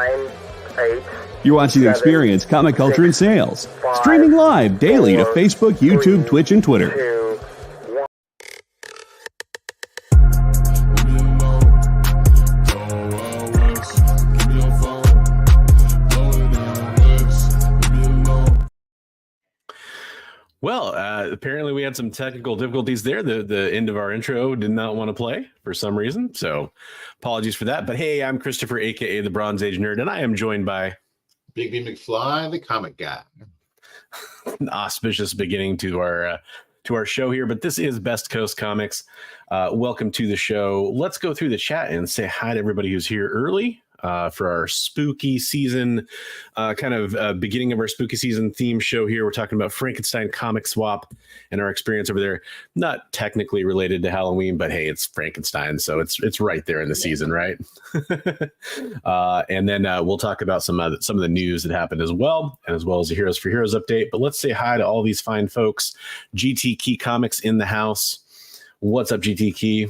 9, 8. You're watching The Experience, Comic Culture and Sales. Streaming live daily to Facebook, YouTube, Twitch, and Twitter. 2, 1. Well, apparently we had some technical difficulties there. The end of our intro did not want to play for some reason, so apologies for that. But hey, I'm Christopher, aka the Bronze Age Nerd, and I am joined by Big B McFly, the comic guy. an auspicious beginning to our show here. But this is Best Coast Comics. Welcome to the show. Let's go through the chat and say hi to everybody who's here early. For our spooky season, beginning of our spooky season theme show here. We're talking about Frankenstein Comic Swap and our experience over there. Not technically related to Halloween, but hey, it's Frankenstein, so it's right there in the season, right? And then we'll talk about some of the news that happened as well as the Heroes for Heroes update. But let's say hi to all these fine folks. GT Key Comics in the house. What's up, GT Key?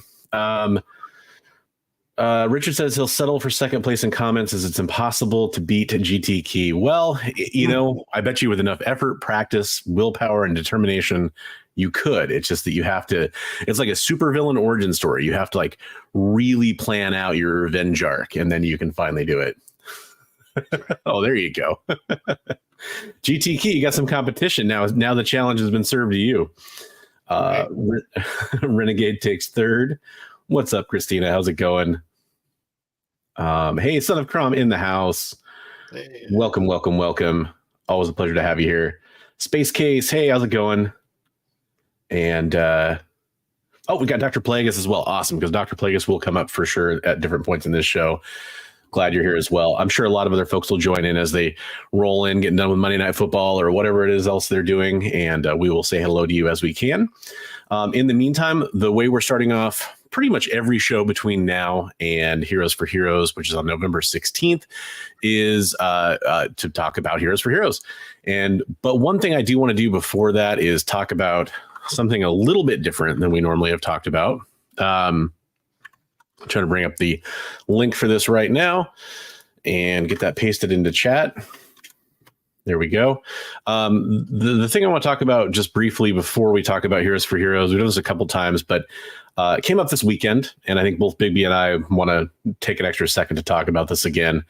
Richard says he'll settle for second place in comments as it's impossible to beat GT Key. Well, I bet you with enough effort, practice, willpower, and determination, you could. It's just that you have to. It's like a supervillain origin story. You have to like really plan out your revenge arc, and then you can finally do it. Oh, there you go. GT Key, you got some competition now. Now the challenge has been served to you. Renegade takes third. What's up, Christina? How's it going? Hey, Son of Crom in the house. Hey. Welcome. Always a pleasure to have you here. Space Case, hey, how's it going? And we got Dr. Plagueis as well. Awesome, because Dr. Plagueis will come up for sure at different points in this show. Glad you're here as well. I'm sure a lot of other folks will join in as they roll in, getting done with Monday Night Football or whatever it is else they're doing, and we will say hello to you as we can. In the meantime, the way we're starting off pretty much every show between now and Heroes for Heroes, which is on November 16th, is to talk about Heroes for Heroes. But one thing I do want to do before that is talk about something a little bit different than we normally have talked about. I'm trying to bring up the link for this right now and get that pasted into chat. There we go. The thing I want to talk about just briefly before we talk about Heroes for Heroes, we've done this a couple times, but it came up this weekend, and I think both Big B and I want to take an extra second to talk about this again.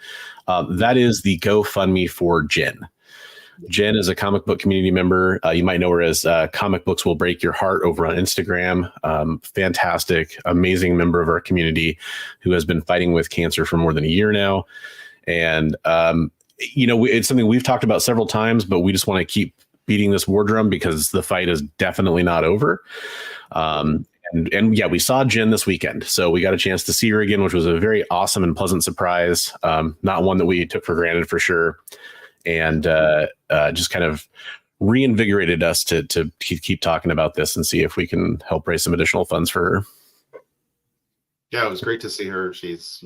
That is the GoFundMe for Jen. Jen is a comic book community member. You might know her as Comic Books Will Break Your Heart over on Instagram. Fantastic, amazing member of our community who has been fighting with cancer for more than a year now. And, it's something we've talked about several times, but we just want to keep beating this war drum because the fight is definitely not over. And we saw Jen this weekend, so we got a chance to see her again, which was a very awesome and pleasant surprise. Not one that we took for granted for sure. And just kind of reinvigorated us to keep talking about this and see if we can help raise some additional funds for her. Yeah, it was great to see her. She's,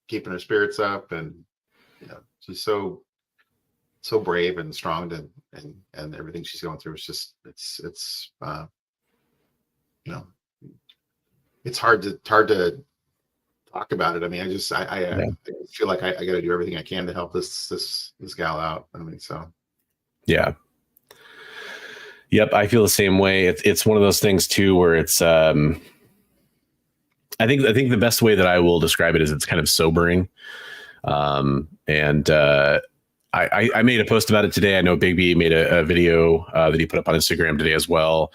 keeping her spirits up, and, she's so brave and strong, and everything she's going through is just, it's hard to talk about it. I mean, I feel like I got to do everything I can to help this gal out. I mean, so. Yeah. Yep. I feel the same way. It's one of those things too, where it's, I think the best way that I will describe it is it's kind of sobering. I made a post about it today. I know Big B made a video that he put up on Instagram today as well.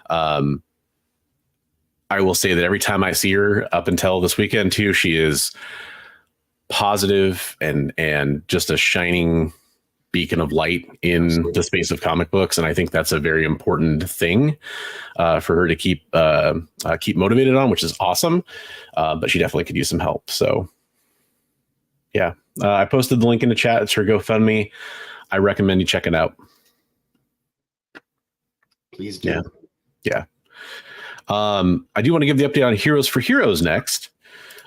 I will say that every time I see her up until this weekend too, she is positive and just a shining beacon of light in Absolutely. The space of comic books. And I think that's a very important thing for her to keep motivated on, which is awesome. But she definitely could use some help. So yeah, I posted the link in the chat. It's her GoFundMe. I recommend you check it out. Please do. Yeah. I do want to give the update on Heroes for Heroes next.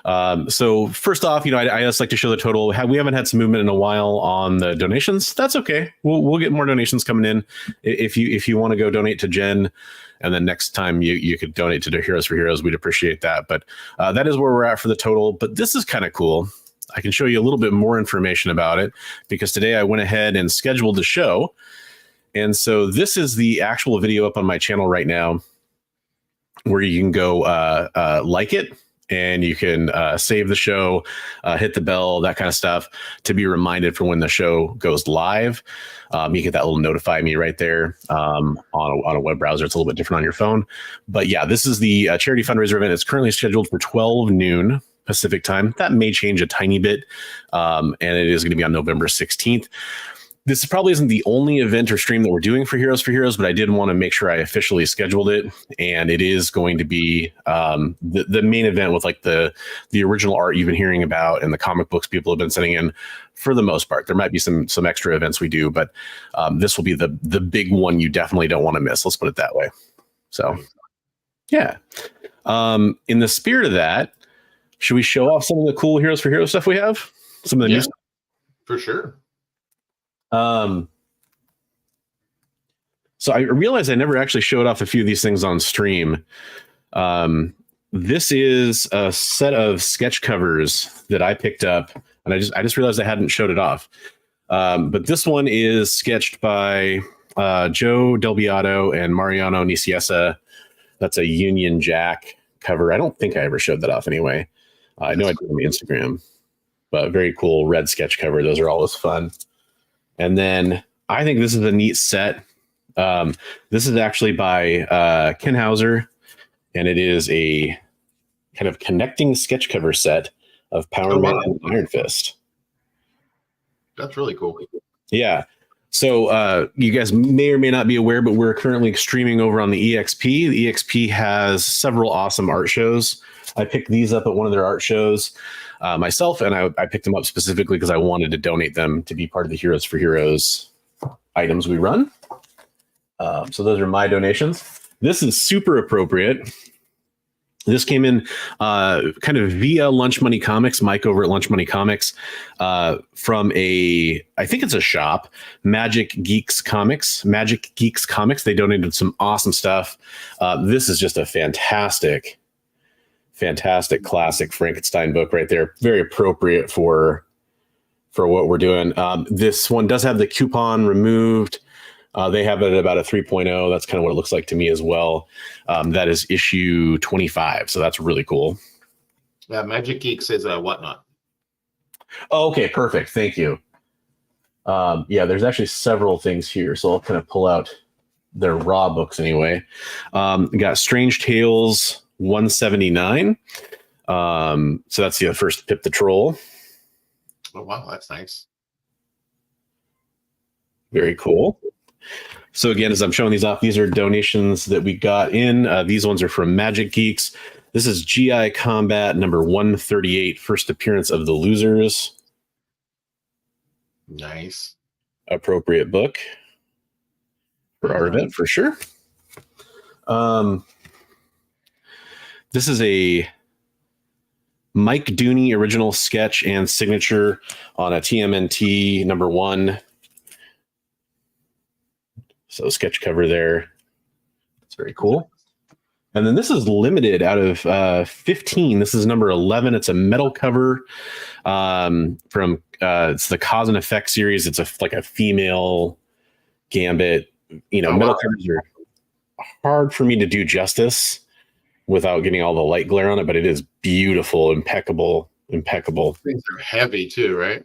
So first off, I just like to show the total. We haven't had some movement in a while on the donations. That's okay. We'll get more donations coming in. If you want to go donate to Jen, and then next time you could donate to the Heroes for Heroes, we'd appreciate that. But that is where we're at for the total. But this is kind of cool. I can show you a little bit more information about it because today I went ahead and scheduled the show. And so this is the actual video up on my channel right now where you can go like it. And you can save the show, hit the bell, that kind of stuff to be reminded for when the show goes live. You get that little notify me right there on a web browser. It's a little bit different on your phone. But yeah, this is the charity fundraiser event. It's currently scheduled for 12 noon Pacific time. That may change a tiny bit. And it is going to be on November 16th. This probably isn't the only event or stream that we're doing for Heroes, but I did want to make sure I officially scheduled it. And it is going to be the main event with like the original art you've been hearing about and the comic books people have been sending in for the most part. There might be some extra events we do, but this will be the big one you definitely don't want to miss. Let's put it that way. So, yeah. In the spirit of that, should we show off some of the cool Heroes for Heroes stuff we have? Some of the new stuff? For sure. So I realized I never actually showed off a few of these things on stream. This is a set of sketch covers that I picked up, and I just realized I hadn't showed it off. But this one is sketched by Joe Del Beato and Mariano Niciesa. That's a Union Jack cover. I don't think I ever showed that off anyway. I know I did on the Instagram, but very cool red sketch cover. Those are always fun. And then I think this is a neat set. This is actually by Ken Hauser, and it is a kind of connecting sketch cover set of Power Man and Iron Fist. That's really cool. Yeah. So you guys may or may not be aware, but we're currently streaming over on the EXP. The EXP has several awesome art shows. I picked these up at one of their art shows myself, and I picked them up specifically because I wanted to donate them to be part of the Heroes for Heroes items we run. So those are my donations. This is super appropriate. This came in kind of via Lunch Money Comics, Mike over at Lunch Money Comics, from I think it's a shop, Magic Geeks Comics. They donated some awesome stuff. This is just a fantastic classic Frankenstein book right there. Very appropriate for what we're doing. This one does have the coupon removed. They have it at about a 3.0. That's kind of what it looks like to me as well. That is issue 25. So that's really cool. Yeah, Magic Geeks is a Whatnot. Oh, okay, perfect. Thank you. Yeah, there's actually several things here. So I'll kind of pull out their raw books anyway. Got Strange Tales 179. So that's the first Pip the Troll. Oh, wow, that's nice. Very cool. So again, as I'm showing these off, these are donations that we got in. These ones are from Magic Geeks. This is GI Combat number 138, first appearance of the Losers. Nice. Appropriate book for our event for sure. This is a Mike Dooney original sketch and signature on a TMNT number 1. So sketch cover there. It's very cool. And then this is limited out of 15. This is number 11. It's a metal cover from it's the Cause and Effect series. It's like a female Gambit. You know, metal covers are hard for me to do justice without getting all the light glare on it, but it is beautiful, impeccable. Things are heavy too, right?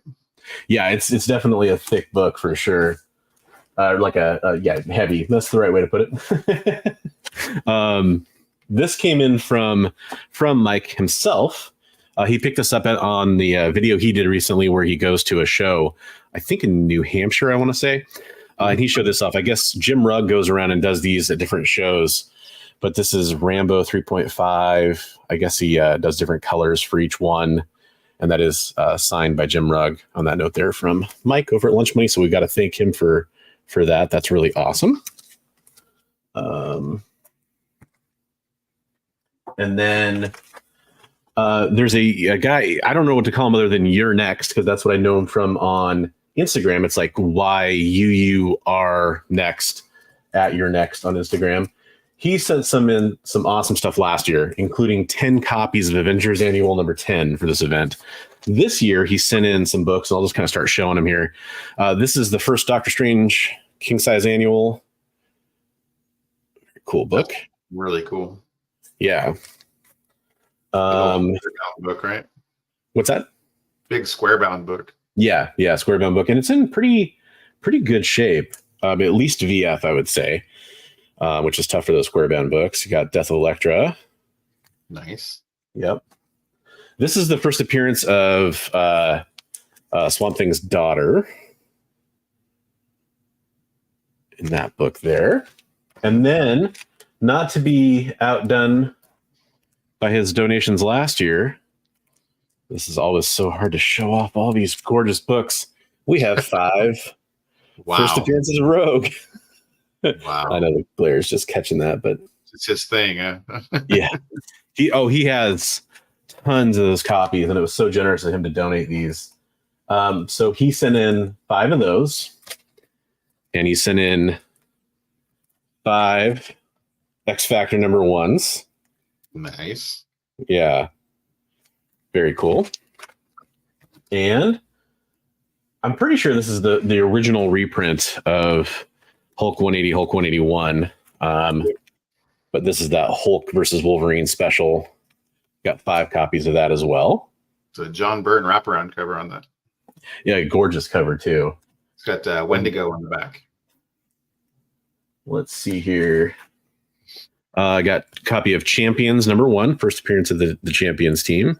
Yeah, it's definitely a thick book for sure. Heavy. That's the right way to put it. This came in from Mike himself. He picked this up on the video he did recently where he goes to a show, I think in New Hampshire, I want to say. And he showed this off. I guess Jim Rugg goes around and does these at different shows. But this is Rambo 3.5. I guess he does different colors for each one. And that is signed by Jim Rugg on that note there from Mike over at Lunch Money. So we've got to thank him for that. That's really awesome. And then there's a guy, I don't know what to call him other than You're Next, because that's what I know him from on Instagram. It's like YUUR next at You're Next on Instagram. He sent some awesome stuff last year, including 10 copies of Avengers Annual number 10 for this event. this year he sent in some books. I'll just kind of start showing them here. This is the first Doctor Strange king size annual. Cool book. That's really cool. Yeah. Book, right? What's that? Big square bound book. Yeah, square bound book, and it's in pretty good shape. At least VF, I would say, which is tough for those square bound books. You got Death of Elektra. Nice. Yep. This is the first appearance of Swamp Thing's daughter in that book there, and then, not to be outdone by his donations last year. This is always so hard to show off all these gorgeous books. We have 5 first appearances of Rogue. Wow. I know the Blair's just catching that, but it's his thing, huh? yeah. He has tons of those copies, and it was so generous of him to donate these. So he sent in 5 of those, and he sent in 5 X Factor number 1s. Nice. Yeah. Very cool. And I'm pretty sure this is the original reprint of Hulk 180, Hulk 181. But this is that Hulk versus Wolverine special. Got 5 copies of that as well. It's a John Byrne wraparound cover on that. Yeah, gorgeous cover too. It's got Wendigo on the back. Let's see here. I got a copy of Champions number 1, first appearance of the Champions team.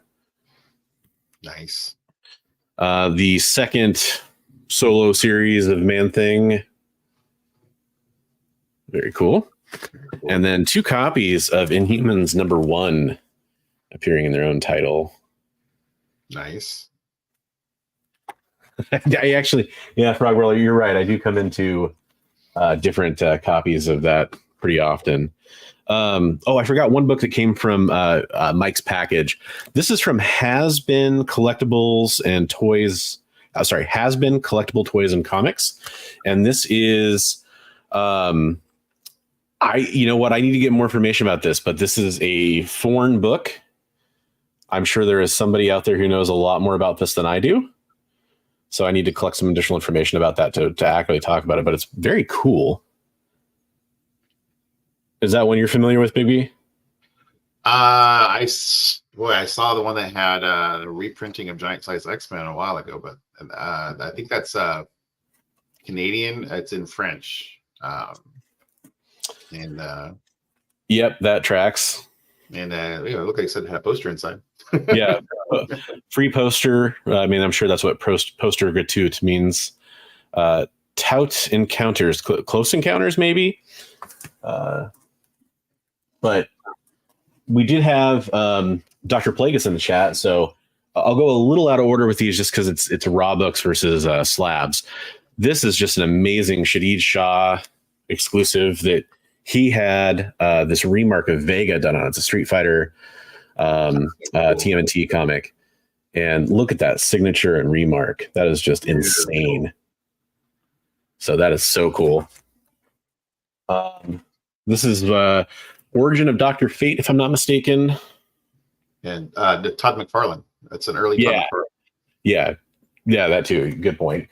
Nice. The second solo series of Man-Thing. Very cool. And then 2 copies of Inhumans number 1 appearing in their own title. Nice. I actually, Frogwell, you're right. I do come into different copies of that pretty often. I forgot one book that came from Mike's package. This is from Has-Been Collectibles and Toys. Has-Been Collectible Toys and Comics. And this is, I need to get more information about this, but this is a foreign book. I'm sure there is somebody out there who knows a lot more about this than I do. So I need to collect some additional information about that to accurately talk about it, but it's very cool. Is that one you're familiar with, Big B? I saw the one that had a reprinting of Giant Size X-Men a while ago, but I think that's Canadian. It's in French. Yep, that tracks. And look, like I said, it had a poster inside. Yeah, free poster. I'm sure that's what poster gratuit means. Tout encounters, close encounters, maybe. But we did have Dr. Plagueis in the chat, so I'll go a little out of order with these just because it's raw books versus slabs. This is just an amazing Shadid Shah exclusive that he had this remark of Vega done on. It's a Street Fighter TMNT comic. And look at that signature and remark. That is just insane. So that is so cool. This is Origin of Dr. Fate, if I'm not mistaken. And Todd McFarlane. That's an early Todd McFarlane. Yeah, that too. Good point.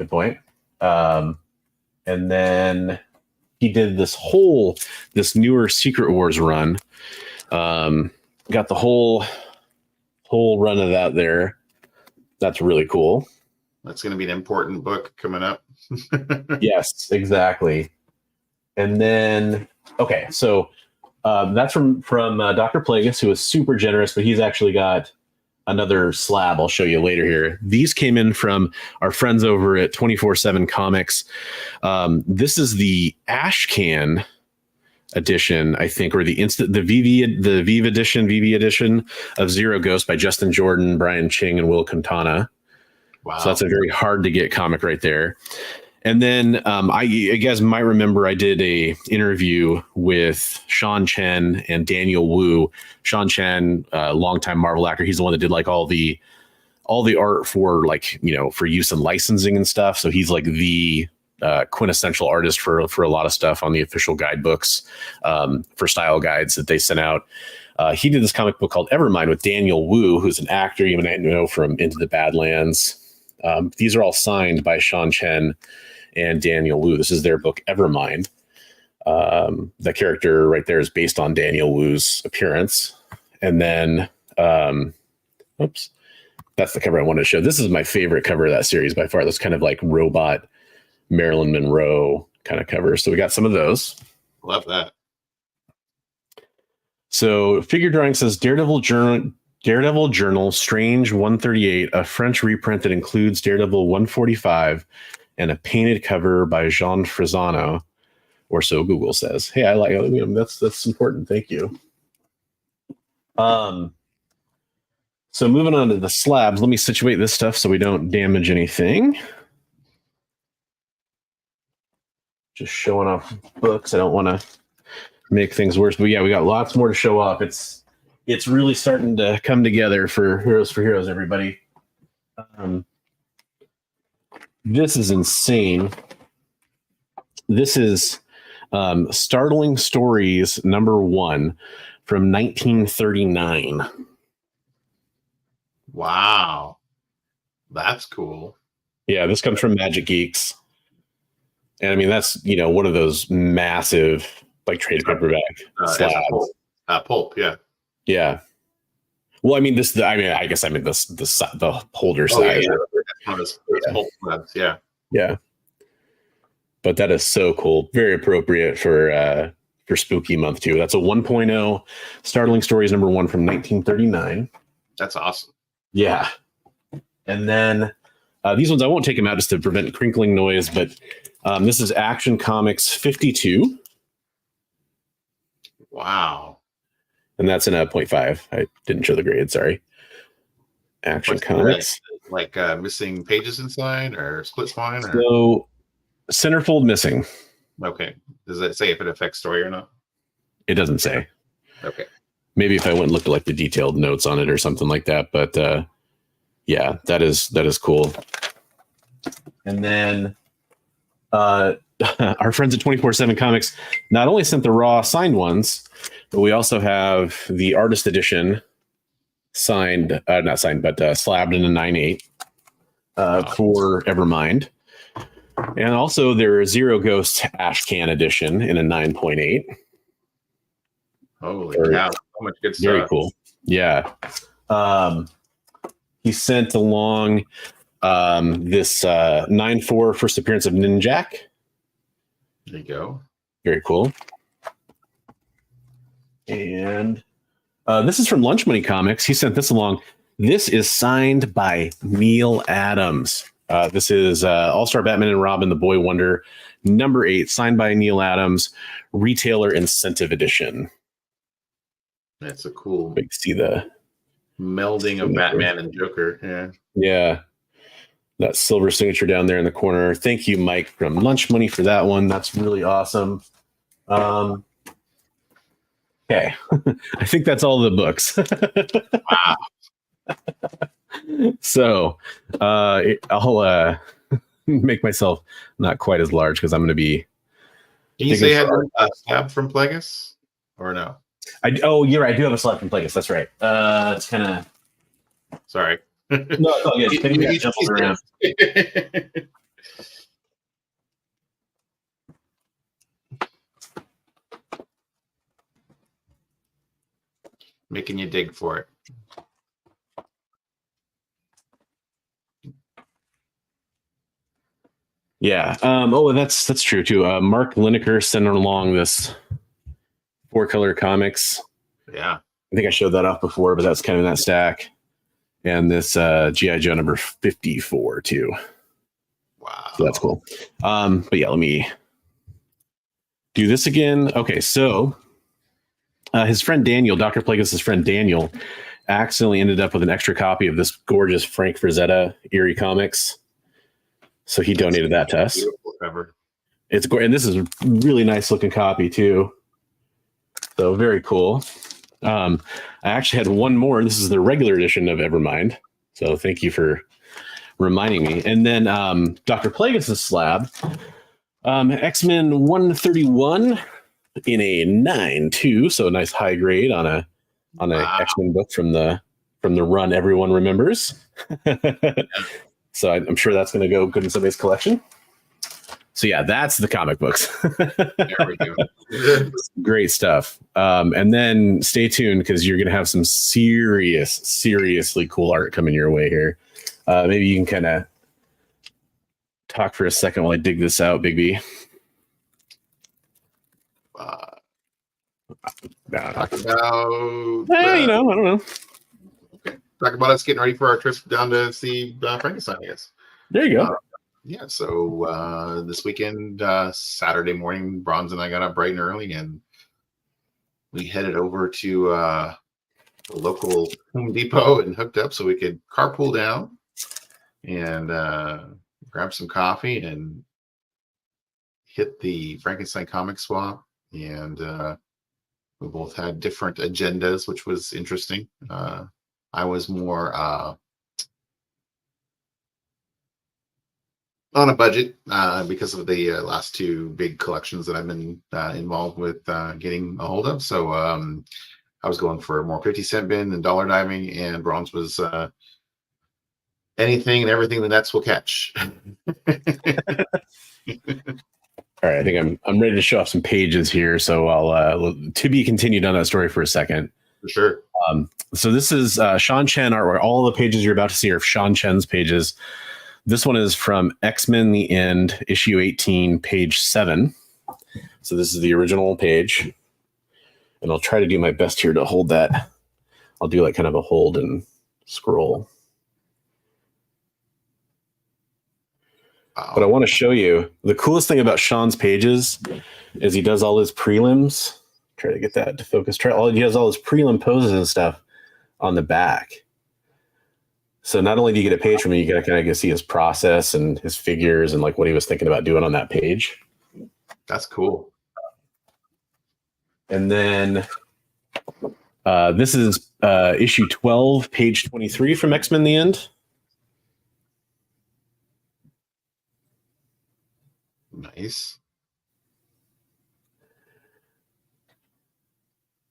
And then he did this newer Secret Wars run. Got the whole run of that there. That's really cool. That's going to be an important book coming up. Yes, exactly. And then, okay, so that's from Dr. Plagueis, who is super generous, but he's actually got another slab I'll show you later here. These came in from our friends over at 24/7 Comics. This is the Ashcan edition, I think, or the VV edition of Zero Ghost by Justin Jordan, Brian Ching, and Will Quintana. Wow. So that's a very hard to get comic right there. And then you guys might remember I did a interview with Sean Chen and Daniel Wu. Sean Chen, longtime Marvel actor, he's the one that did like all the art for for use in licensing and stuff. So he's like the quintessential artist for a lot of stuff on the official guidebooks, for style guides that they sent out. He did this comic book called Evermind with Daniel Wu, who's an actor you might know from Into the Badlands. These are all signed by Sean Chen and Daniel Wu. This is their book Evermind. The character right there is based on Daniel Wu's appearance. And then, oops, that's the cover I wanted to show. This is my favorite cover of that series by far. That's kind of like robot Marilyn Monroe kind of cover. So we got some of those. Love that. So figure drawing says Daredevil Journal, Strange 138, a French reprint that includes Daredevil 145 and a painted cover by Jean Frisano, or so Google says. Hey, I like that's important. Thank you. So moving on to the slabs, let me situate this stuff so we don't damage anything. Just showing off books. I don't want to make things worse, but yeah, we got lots more to show off. It's really starting to come together for Heroes, everybody. This is insane. This is Startling Stories #1 from 1939. Wow. That's cool. Yeah, this comes from Magic Geeks. And I mean, that's, one of those massive, like, trade paperback slabs. Pulp, yeah. Yeah. Well, I mean, I guess the holder size. Pulp slabs, yeah. Yeah. But that is so cool. Very appropriate for Spooky Month, too. That's a 1.0 Startling Stories #1 from 1939. That's awesome. Yeah. And then these ones, I won't take them out just to prevent crinkling noise, but this is Action Comics 52. Wow. And that's in a 0.5. I didn't show the grade, sorry. Action Comics. Like missing pages inside or split spine? Or? So centerfold missing. Okay. Does it say if it affects story or not? It doesn't say. Okay. Maybe if I went and looked at like the detailed notes on it or something like that. But yeah, that is cool. And then our friends at 24/7 Comics not only sent the raw signed ones, but we also have the artist edition slabbed in a 9/8 for Evermind. And also their Zero Ghost Ash Can edition in a 9.8. Holy cow, so much good stuff. Very cool. Yeah. He sent along this 9.4 first appearance of Ninjak. There you go. Very cool. And this is from Lunch Money Comics. He sent this along. This is signed by Neil Adams. This is All-Star Batman and Robin, The Boy Wonder, #8, signed by Neil Adams, Retailer Incentive Edition. That's a cool. You can see the melding of Batman and Joker. Yeah. Yeah. That silver signature down there in the corner. Thank you, Mike, from Lunch Money, for that one. That's really awesome. Okay. I think that's all the books. Wow. So I'll make myself not quite as large because I'm going to be. Can you say you had a slab from Plagueis or no? You're right. I do have a slab from Plagueis. That's right. It's kind of. Sorry. No, it's all good. Maybe jumbles around. Making you dig for it. Yeah. That's true too. Mark Lineker sent along this 4-color comics. Yeah. I think I showed that off before, but that's kind of in that stack. And this G.I. Joe #54 too. Wow. So that's cool. But yeah, let me do this again. Okay, so his friend Daniel, Dr. Plagueis' friend Daniel, accidentally ended up with an extra copy of this gorgeous Frank Frazetta Eerie Comics. So he donated that to us. Beautiful cover. It's great, and this is a really nice looking copy too. So very cool. I actually had one more. This is the regular edition of Evermind. So thank you for reminding me. And then Dr. Plagueis' slab X-Men 131 in a 9.2, so a nice high grade on a X-Men book from the run everyone remembers. So I'm sure that's going to go good in somebody's collection. So yeah, that's the comic books. There we go. Great stuff. And then stay tuned because you're going to have some seriously cool art coming your way here. Maybe you can kind of talk for a second while I dig this out, Big B. Talk about, I don't know. Okay. Talk about us getting ready for our trip down to see Frankenstein, I guess. There you go. Yeah, so this weekend, Saturday morning, Bronze and I got up bright and early, and we headed over to the local Home Depot and hooked up so we could carpool down and grab some coffee and hit the Frankenstein comic swap. And we both had different agendas, which was interesting. I was more on a budget because of the last two big collections that I've been involved with getting a hold of. So I was going for more 50-cent bin and dollar diving, and Bronze was anything and everything the nets will catch. All right, I think I'm ready to show off some pages here. So I'll to be continued on that story for a second. For sure. So this is Sean Chen artwork. All the pages you're about to see are Sean Chen's pages. This one is from X-Men The End, issue 18, page 7. So this is the original page. And I'll try to do my best here to hold that. I'll do like kind of a hold and scroll. But I want to show you the coolest thing about Sean's pages is he does all his prelims. Try to get that to focus. He does all his prelim poses and stuff on the back. So not only do you get a page from him, you got to kind of see his process and his figures and like what he was thinking about doing on that page. That's cool. And then this is issue 12, page 23 from X-Men The End. Nice.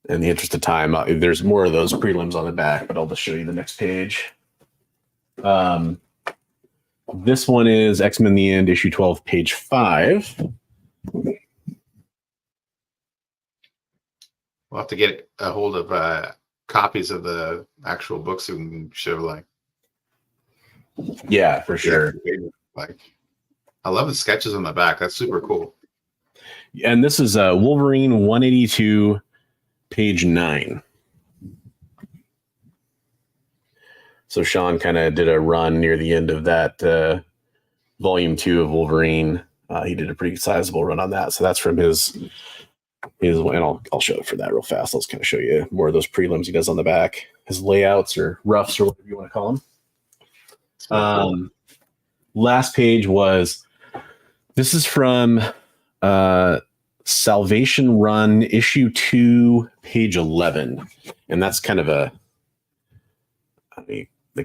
In the interest of time, there's more of those prelims on the back, but I'll just show you the next page. This one is X-Men The End, issue 12, page 5. We'll have to get a hold of copies of the actual books so we can show, like. Yeah, for sure. Like, I love the sketches on the back. That's super cool. And this is Wolverine 182, page 9. So Sean kind of did a run near the end of that volume 2 of Wolverine. He did a pretty sizable run on that. So that's from his and I'll show it for that real fast. I'll just kind of show you more of those prelims he does on the back, his layouts or roughs or whatever you want to call them. Last page was, this is from Salvation Run, issue 2, page 11. And that's kind of the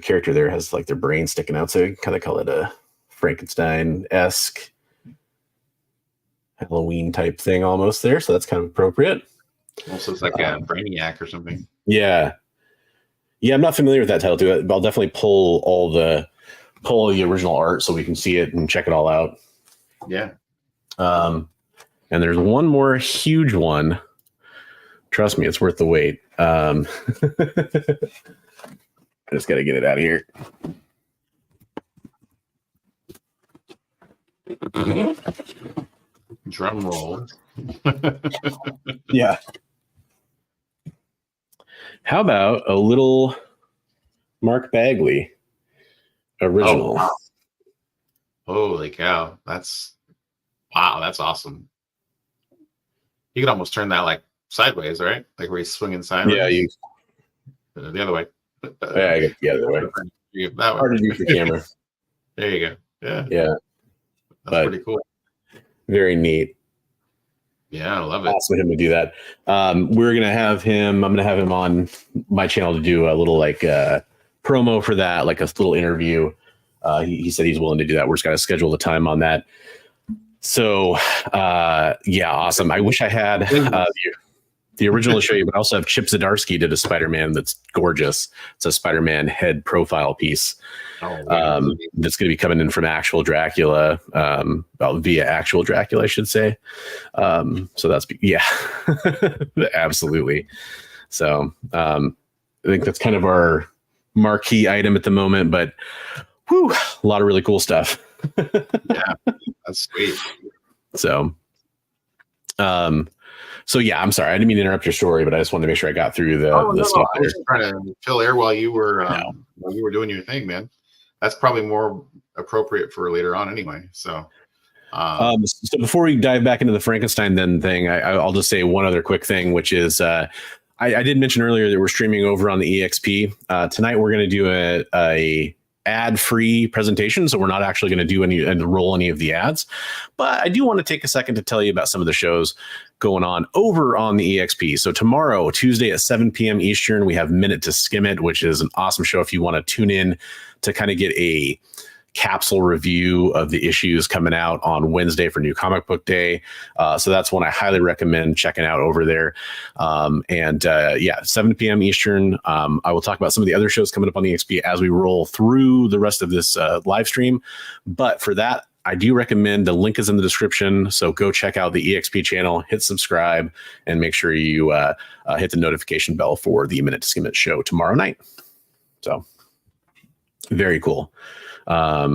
character there has like their brain sticking out. So you kind of call it a Frankenstein-esque Halloween type thing almost there. So that's kind of appropriate. Also, it's like a Brainiac or something. Yeah. Yeah, I'm not familiar with that title too. But I'll definitely pull the original art so we can see it and check it all out. Yeah. And there's one more huge one. Trust me, it's worth the wait. I just got to get it out of here. Drum roll. Yeah. How about a little Mark Bagley original? Oh, holy cow. That's awesome. You could almost turn that like sideways, right? Like where he's swinging sideways. Yeah, the other way. Yeah, I get the other way. That way. Hard to do for camera. There you go. Yeah. Yeah. That's pretty cool. Very neat. Yeah, I love it. Awesome of him to do that. I'm going to have him on my channel to do a little like promo for that, like a little interview. He said he's willing to do that. We're just going to schedule the time on that. So, yeah, awesome. I wish I had the original to show you, but I also have Chip Zdarsky did a Spider-Man that's gorgeous. It's a Spider-Man head profile piece that's going to be coming in from Actual Dracula, via Actual Dracula, I should say. So that's, yeah, absolutely. So I think that's kind of our marquee item at the moment, but whew, a lot of really cool stuff. Yeah, that's sweet. So yeah, I'm sorry. I didn't mean to interrupt your story, but I just wanted to make sure I got through the stuff I was trying to fill air while you were doing your thing, man. That's probably more appropriate for later on anyway. So before we dive back into the Frankenstein then thing, I'll just say one other quick thing, which is I did mention earlier that we're streaming over on the EXP. Tonight we're going to do a ad-free presentation, so we're not actually going to do any and roll any of the ads, but I do want to take a second to tell you about some of the shows going on over on the EXP. So tomorrow, Tuesday at 7 p.m. Eastern, we have Minute to Skim It, which is an awesome show if you want to tune in to kind of get a capsule review of the issues coming out on Wednesday for New Comic Book Day. So that's one I highly recommend checking out over there. Yeah, 7 p.m. Eastern. I will talk about some of the other shows coming up on the EXP as we roll through the rest of this live stream. But for that, I do recommend the link is in the description. So go check out the EXP channel, hit subscribe, and make sure you hit the notification bell for the Minute to Skim It show tomorrow night. So very cool. By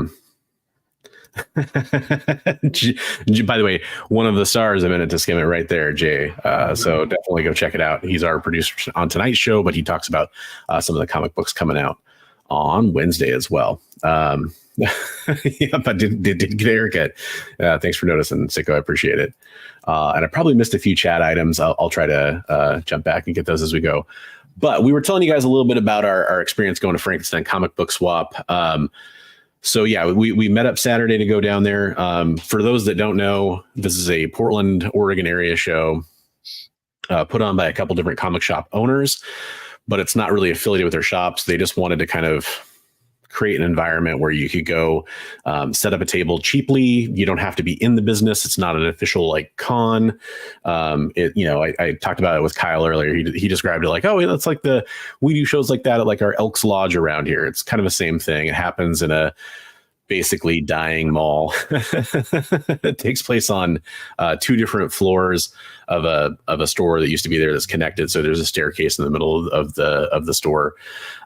the way, one of the stars of Minute to Skim It right there, Jay. So definitely go check it out. He's our producer on tonight's show, but he talks about some of the comic books coming out on Wednesday as well. Yep, I did get a haircut. Thanks for noticing, Sicko. I appreciate it. And I probably missed a few chat items. I'll try to jump back and get those as we go. But we were telling you guys a little bit about our experience going to Frankenstein Comic Book Swap. So yeah, we met up Saturday to go down there. For those that don't know, this is a Portland, Oregon area show put on by a couple different comic shop owners, but it's not really affiliated with their shops. They just wanted to kind of create an environment where you could go set up a table cheaply. You don't have to be in the business. It's not an official like con. I talked about it with Kyle earlier. He described it like, oh, that's like we do shows like that at like our Elks Lodge around here. It's kind of the same thing. It happens in a basically dying mall. It takes place on 2 different floors of a store that used to be there that's connected. So there's a staircase in the middle of the store.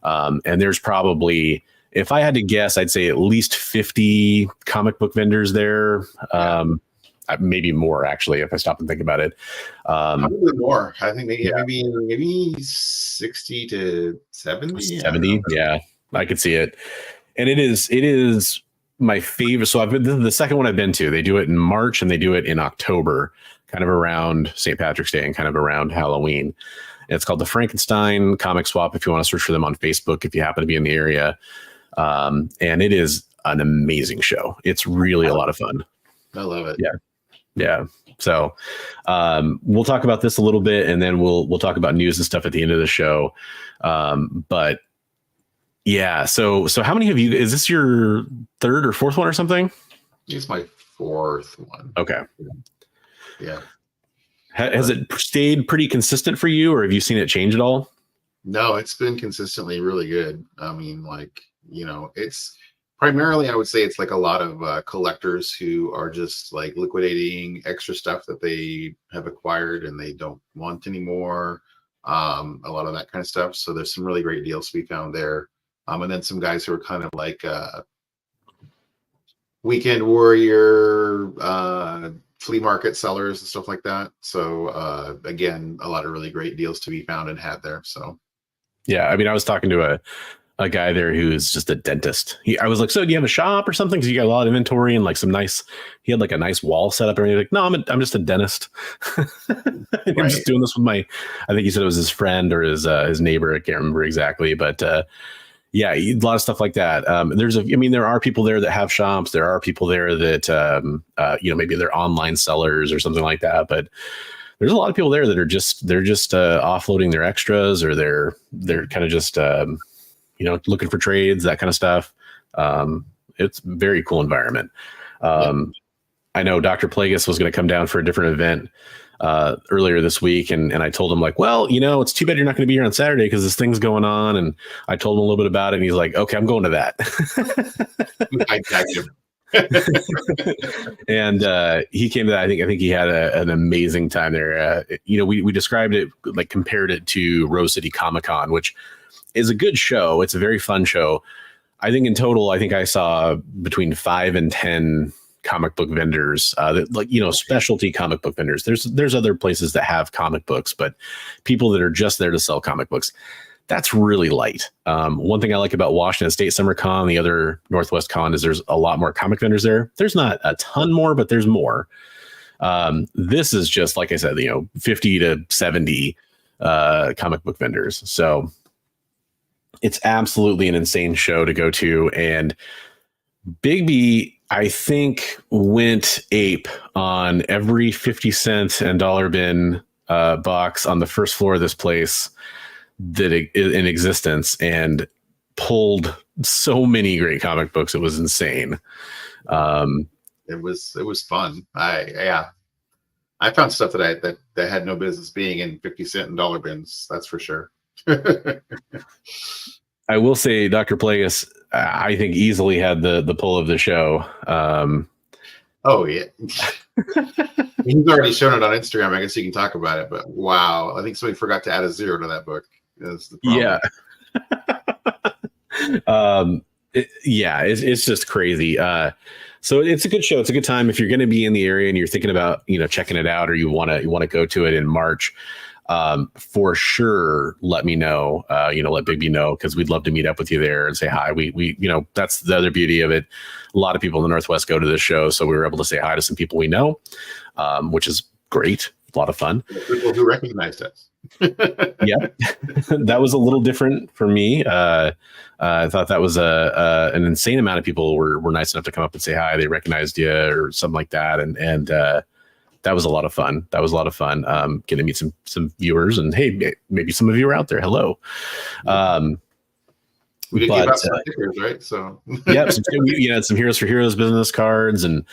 And there's probably, if I had to guess, I'd say at least 50 comic book vendors there. Maybe more, actually, if I stop and think about it. Probably more. I think maybe 60 to 70. 70, yeah, I could see it. And it is my favorite. So this is the second one I've been to. They do it in March and they do it in October, kind of around St. Patrick's Day and kind of around Halloween. And it's called the Frankenstein Comic Swap. If you want to search for them on Facebook, if you happen to be in the area. And it is an amazing show. It's really a lot of fun. I love it. Yeah. So we'll talk about this a little bit, and then we'll talk about news and stuff at the end of the show. But yeah, so how many of you? Is this your 3rd or 4th one or something? It's my 4th one. Okay. Yeah. Has it stayed pretty consistent for you, or have you seen it change at all? No, it's been consistently really good. I mean, it's primarily, I would say it's like a lot of collectors who are just like liquidating extra stuff that they have acquired and they don't want anymore. A lot of that kind of stuff. So there's some really great deals to be found there. And then some guys who are kind of like weekend warrior, flea market sellers and stuff like that. So again, a lot of really great deals to be found and had there. So yeah, I mean, I was talking to a guy there who's just a dentist. I was like, so do you have a shop or something? Because you got a lot of inventory and like he had like a nice wall set up and he's like, no, I'm just a dentist. I'm just doing this with I think he said it was his friend or his neighbor. I can't remember exactly, but yeah, a lot of stuff like that. There are people there that have shops. There are people there that, maybe they're online sellers or something like that, but there's a lot of people there that are just offloading their extras, or they're kind of just, looking for trades, that kind of stuff. It's a very cool environment. I know Dr. Plagueis was going to come down for a different event earlier this week, and I told him, like, well, it's too bad you're not going to be here on Saturday because this thing's going on. And I told him a little bit about it, and he's like, okay, I'm going to that. I tagged him. And he came to that. I think he had an amazing time there. We described it, like compared it to Rose City Comic Con, which is a good show. It's a very fun show. I think in total, I saw between 5 and 10 comic book vendors, specialty comic book vendors. There's other places that have comic books, but people that are just there to sell comic books, that's really light. One thing I like about Washington State Summer Con, the other Northwest Con, is there's a lot more comic vendors there. There's not a ton more, but there's more. This is just, like I said, 50 to 70 comic book vendors. So it's absolutely an insane show to go to. And Bigby, I think, went ape on every 50-cent and dollar bin box on the first floor of this place that in existence, and pulled so many great comic books. It was insane. It was fun. I found stuff that had no business being in 50-cent and dollar bins. That's for sure. I will say Dr. Plagueis, I think, easily had the pull of the show. Oh yeah. He's already shown it on Instagram. I guess you can talk about it, but wow. I think somebody forgot to add a 0 to that book. That's the problem. Yeah. It's just crazy. So it's a good show. It's a good time if you're going to be in the area and you're thinking about, checking it out, or you want to go to it in March. For sure, let me know. Let Bigby know, because we'd love to meet up with you there and say hi. We that's the other beauty of it. A lot of people in the Northwest go to this show, so we were able to say hi to some people we know, which is great. A lot of fun. People who recognized us. Yeah, that was a little different for me. I thought that was an insane amount of people were nice enough to come up and say hi. They recognized you or something like that, and that was a lot of fun. Getting to meet some viewers, and hey, maybe some of you are out there. Hello. We did give out some stickers, right? So yeah, we had some Heroes for Heroes business cards, and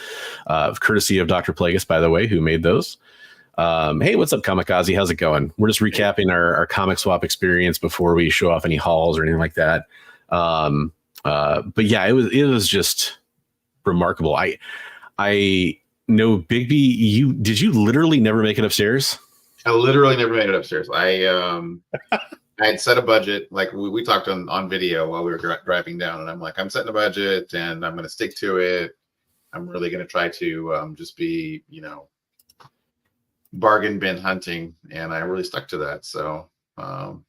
courtesy of Dr. Plagueis, by the way, who made those. Hey, what's up, Kamikaze? How's it going? We're just recapping our comic swap experience before we show off any hauls or anything like that. But yeah, it was just remarkable. I know, Bigby, did you literally never make it upstairs? I literally never made it upstairs. I had set a budget, like we talked on video while we were driving down, and I'm like, I'm setting a budget and I'm going to stick to it. I'm really going to try to just be, bargain bin hunting, and I really stuck to that. So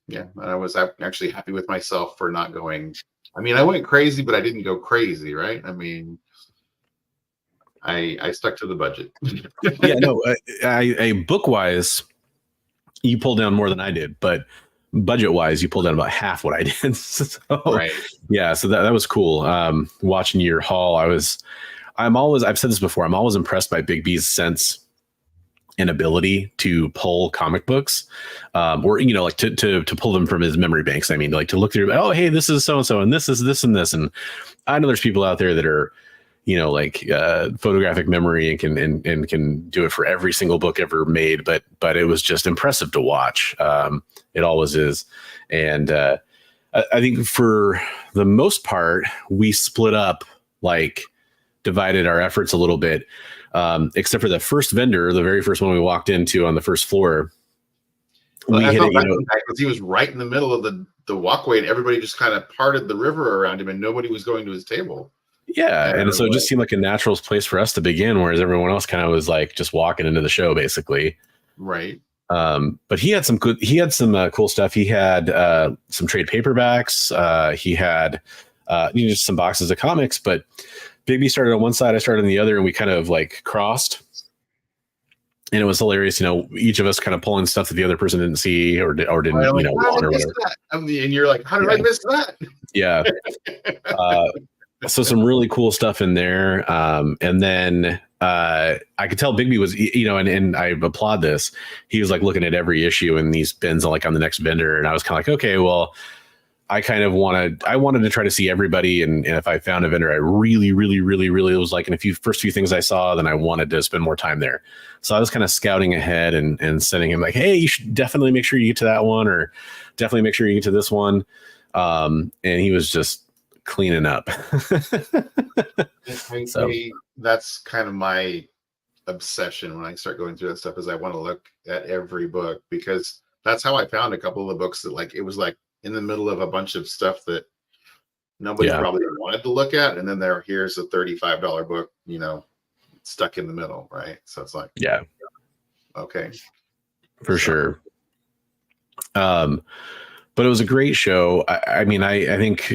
yeah, and I was actually happy with myself for not going. I mean, I went crazy, but I didn't go crazy, right? I mean, I stuck to the budget. Yeah, no, I book wise, you pulled down more than I did, but budget wise, you pulled down about half what I did. So, right. Yeah, so that was cool. Watching your haul, I've said this before, I'm always impressed by Bigby's sense and ability to pull comic books, or like to pull them from his memory banks. I mean, like to look through, oh, hey, this is so and so, and this is this and this. And I know there's people out there that are, photographic memory and can do it for every single book ever made. But it was just impressive to watch. It always is. And I think for the most part, we split up, like divided our efforts a little bit. Except for the first vendor, the very first one we walked into on the first floor. Well, we hit it, because he was right in the middle of the walkway, and everybody just kind of parted the river around him, and nobody was going to his table. Yeah, and so it just seemed like a natural place for us to begin, whereas everyone else kind of was like just walking into the show, basically. Right. But he had some cool stuff. He had some trade paperbacks. He had just some boxes of comics, but Bigby started on one side, I started on the other, and we kind of like crossed. And it was hilarious, each of us kind of pulling stuff that the other person didn't see or didn't, want or whatever. And you're like, how did I miss that? Yeah. So some really cool stuff in there. And then I could tell Bigby was, and I applaud this. He was like looking at every issue in these bins, like on the next vendor. And I was kind of like, okay, well, I wanted to try to see everybody. And if I found a vendor I really, really, really, really was like, and first few things I saw, then I wanted to spend more time there. So I was kind of scouting ahead and sending him like, hey, you should definitely make sure you get to that one, or definitely make sure you get to this one. And he was just cleaning up. So that's kind of my obsession when I start going through that stuff, is I want to look at every book, because that's how I found a couple of the books that, like, it was like in the middle of a bunch of stuff that nobody probably wanted to look at, and then here's a $35 book, stuck in the middle, right? So it's like, okay, for sure. But it was a great show. I mean, I think,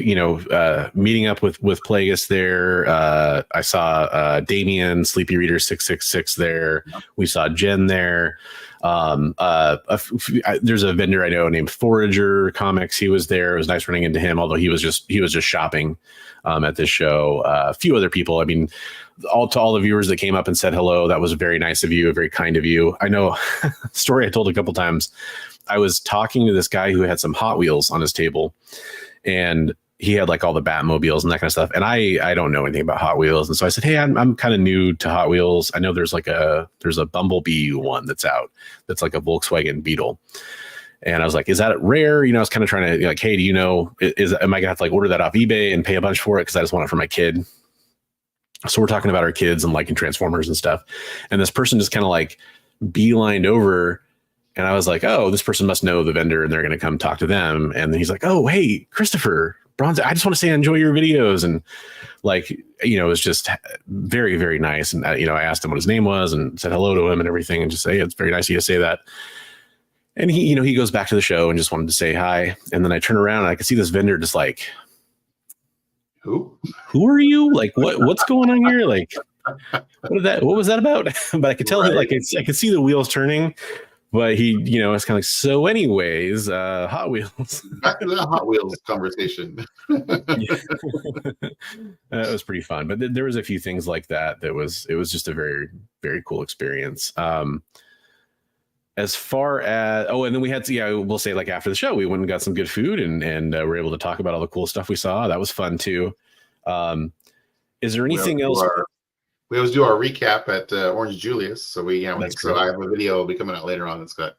meeting up with Plagueis there, I saw Damien, Sleepy Reader 666 there. We saw Jen there. There's a vendor I know named Forager Comics. He was there. It was nice running into him, although he was just shopping at this show. A few other people. I mean, to all the viewers that came up and said hello, that was very nice of you, very kind of you. I know story I told a couple times. I was talking to this guy who had some Hot Wheels on his table, and he had like all the Batmobiles and that kind of stuff. And I don't know anything about Hot Wheels. And so I said, hey, I'm kind of new to Hot Wheels. I know there's a Bumblebee one that's out. That's like a Volkswagen Beetle. And I was like, is that rare? I was kind of trying to like, hey, do you know, am I gonna have to like order that off eBay and pay a bunch for it? Cause I just want it for my kid. So we're talking about our kids and liking Transformers and stuff. And this person just kind of like beelined over. And I was like, oh, this person must know the vendor and they're going to come talk to them. And then he's like, oh, hey, Christopher Bronze, I just want to say I enjoy your videos. And like, it was just very, very nice. And, I asked him what his name was and said hello to him and everything, and just say, it's very nice of you to say that. And he goes back to the show and just wanted to say hi. And then I turn around and I could see this vendor just like, who are you? Like, what's going on here? Like, what was that about? But I could tell like I could see the wheels turning. But he, it's kind of like, so anyways, Hot Wheels. Back to the Hot Wheels conversation. That was pretty fun. But there was a few things like that. It was just a very, very cool experience. As far as, and then we had to, we'll say like after the show, we went and got some good food and we're able to talk about all the cool stuff we saw. That was fun too. Is there anything else? We always do our recap at Orange Julius. So so I have a video will be coming out later on. That's got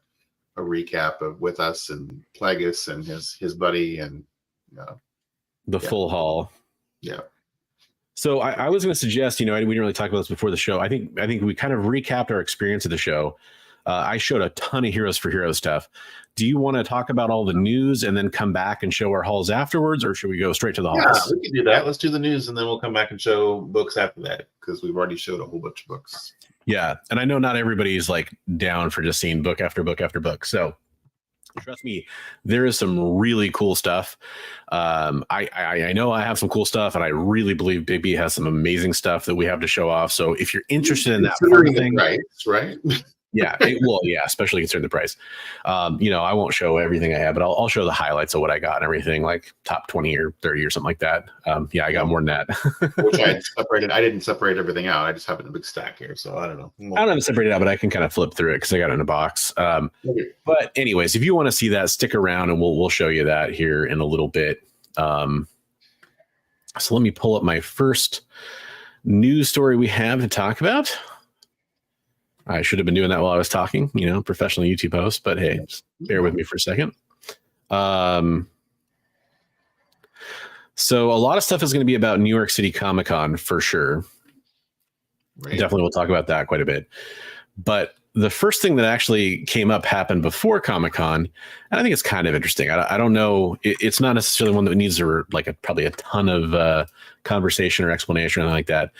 a recap of with us and Plagueis and his buddy and the full haul. Yeah. So I was going to suggest, we didn't really talk about this before the show. I think we kind of recapped our experience of the show. I showed a ton of Heroes for Heroes stuff. Do you want to talk about all the news and then come back and show our hauls afterwards, or should we go straight to the hauls? Yeah, we can do that. Let's do the news and then we'll come back and show books after that, because we've already showed a whole bunch of books. Yeah, and I know not everybody's like down for just seeing book after book after book. So trust me, there is some really cool stuff. I know I have some cool stuff, and I really believe Big B has some amazing stuff that we have to show off. So if you're interested in that part of thing, right? Yeah, especially considering the price. I won't show everything I have, but I'll show the highlights of what I got and everything, like top 20 or 30 or something like that. I got more than that. Which I separated. I didn't separate everything out. I just have it in a big stack here, so I don't know. I don't have it separated out, but I can kind of flip through it because I got it in a box. But anyways, if you want to see that, stick around and we'll show you that here in a little bit. So let me pull up my first news story we have to talk about. I should have been doing that while I was talking, professional YouTube host, but hey, just bear with me for a second. So a lot of stuff is going to be about New York City Comic Con for sure. Right. Definitely we'll talk about that quite a bit. But the first thing that actually came up happened before Comic Con, and I think it's kind of interesting. I don't know. It's not necessarily one that needs probably a ton of conversation or explanation or anything like that.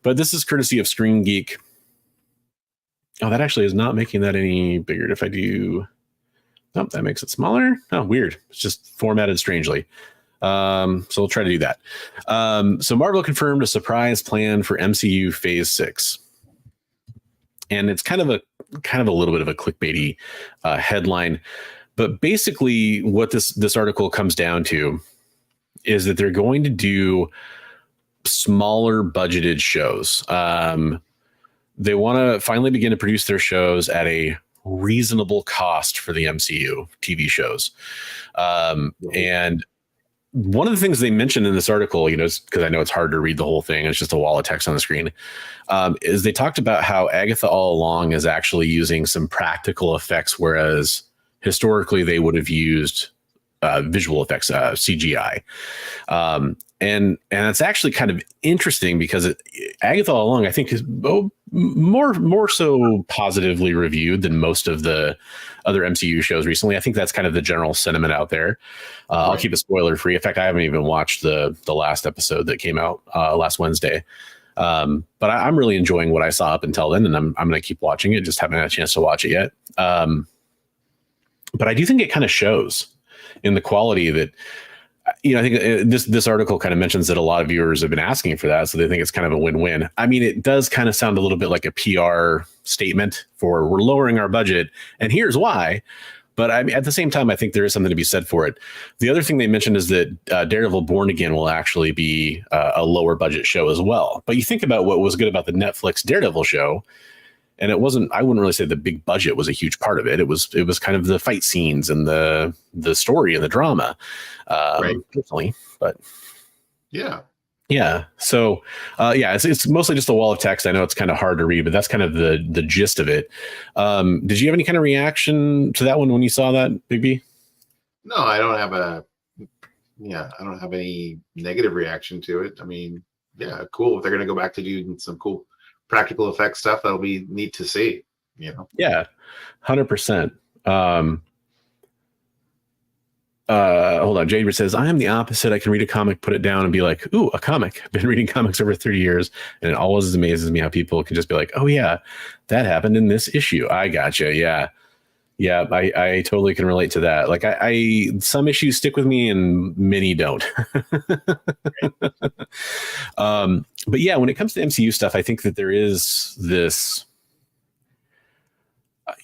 But this is courtesy of Screen Geek. Oh, that actually is not making that any bigger. If I do, nope, that makes it smaller. Oh, weird. It's just formatted strangely. So we'll try to do that. So Marvel confirmed a surprise plan for MCU Phase 6. And it's kind of a little bit of a clickbaity headline. But basically what this article comes down to is that they're going to do smaller budgeted shows. They want to finally begin to produce their shows at a reasonable cost for the MCU TV shows. And one of the things they mentioned in this article, because I know it's hard to read the whole thing, it's just a wall of text on the screen, is they talked about how Agatha all along is actually using some practical effects, whereas historically they would have used visual effects, CGI. And it's actually kind of interesting because Agatha all along, I think, is more so positively reviewed than most of the other MCU shows recently. I think that's kind of the general sentiment out there. I'll keep it spoiler free. In fact, I haven't even watched the last episode that came out last Wednesday. But I'm really enjoying what I saw up until then, and I'm going to keep watching it. Just haven't had a chance to watch it yet. But I do think it kind of shows in the quality that, I think this article kind of mentions that a lot of viewers have been asking for that. So they think it's kind of a win-win. I mean, it does kind of sound a little bit like a PR statement for we're lowering our budget and here's why. But at the same time, I think there is something to be said for it. The other thing they mentioned is that Daredevil Born Again will actually be a lower budget show as well. But you think about what was good about the Netflix Daredevil show, and I wouldn't really say the big budget was a huge part of it. It was kind of the fight scenes and the story and the drama, personally. But yeah. So it's mostly just a wall of text. I know it's kind of hard to read, but that's kind of the gist of it. Did you have any kind of reaction to that one when you saw that, Big B? No, I don't have any negative reaction to it. I mean, yeah, cool. If they're going to go back to doing some cool practical effects stuff, that'll be neat to see. Yeah, 100%. Hold on. Jade says, I am the opposite. I can read a comic, put it down, and be like, ooh, a comic. I've been reading comics over 30 years, and it always amazes me how people can just be like, oh yeah, that happened in this issue. I gotcha. Yeah, I totally can relate to that. Like I some issues stick with me and many don't. But yeah, when it comes to MCU stuff, I think that there is this,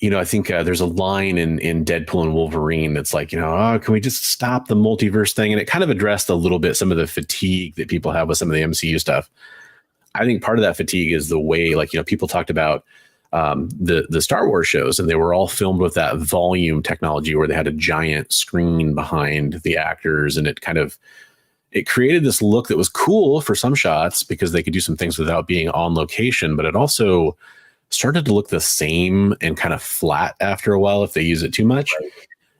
I think there's a line in Deadpool and Wolverine that's like, can we just stop the multiverse thing? And it kind of addressed a little bit some of the fatigue that people have with some of the MCU stuff. I think part of that fatigue is the way, people talked about the Star Wars shows, and they were all filmed with that volume technology where they had a giant screen behind the actors, and it created this look that was cool for some shots because they could do some things without being on location, but it also started to look the same and kind of flat after a while if they use it too much.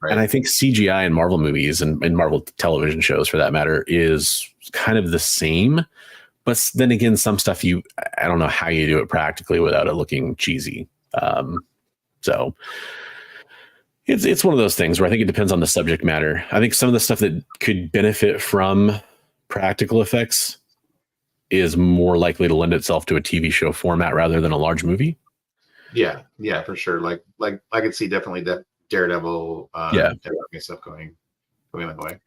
Right. And I think CGI in Marvel movies and Marvel television shows, for that matter, is kind of the same. But then again, some stuff I don't know how you do it practically without it looking cheesy. So it's one of those things where I think it depends on the subject matter. I think some of the stuff that could benefit from practical effects is more likely to lend itself to a TV show format rather than a large movie. Yeah, for sure. Like I could see definitely that Daredevil, stuff going that way.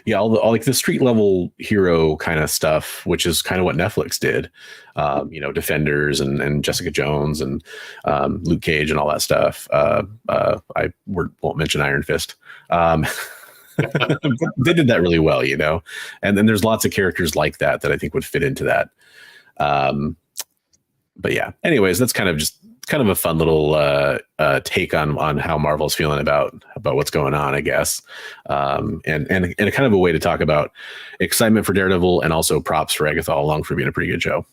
Yeah, all like the street level hero kind of stuff, which is kind of what Netflix did. Defenders and Jessica Jones and Luke Cage and all that stuff. I won't mention Iron Fist. They did that really well, and then there's lots of characters like that I think would fit into that. But yeah, anyways, that's kind of a fun little take on how Marvel's feeling about what's going on, I guess. And a kind of a way to talk about excitement for Daredevil and also props for Agatha all along for being a pretty good show.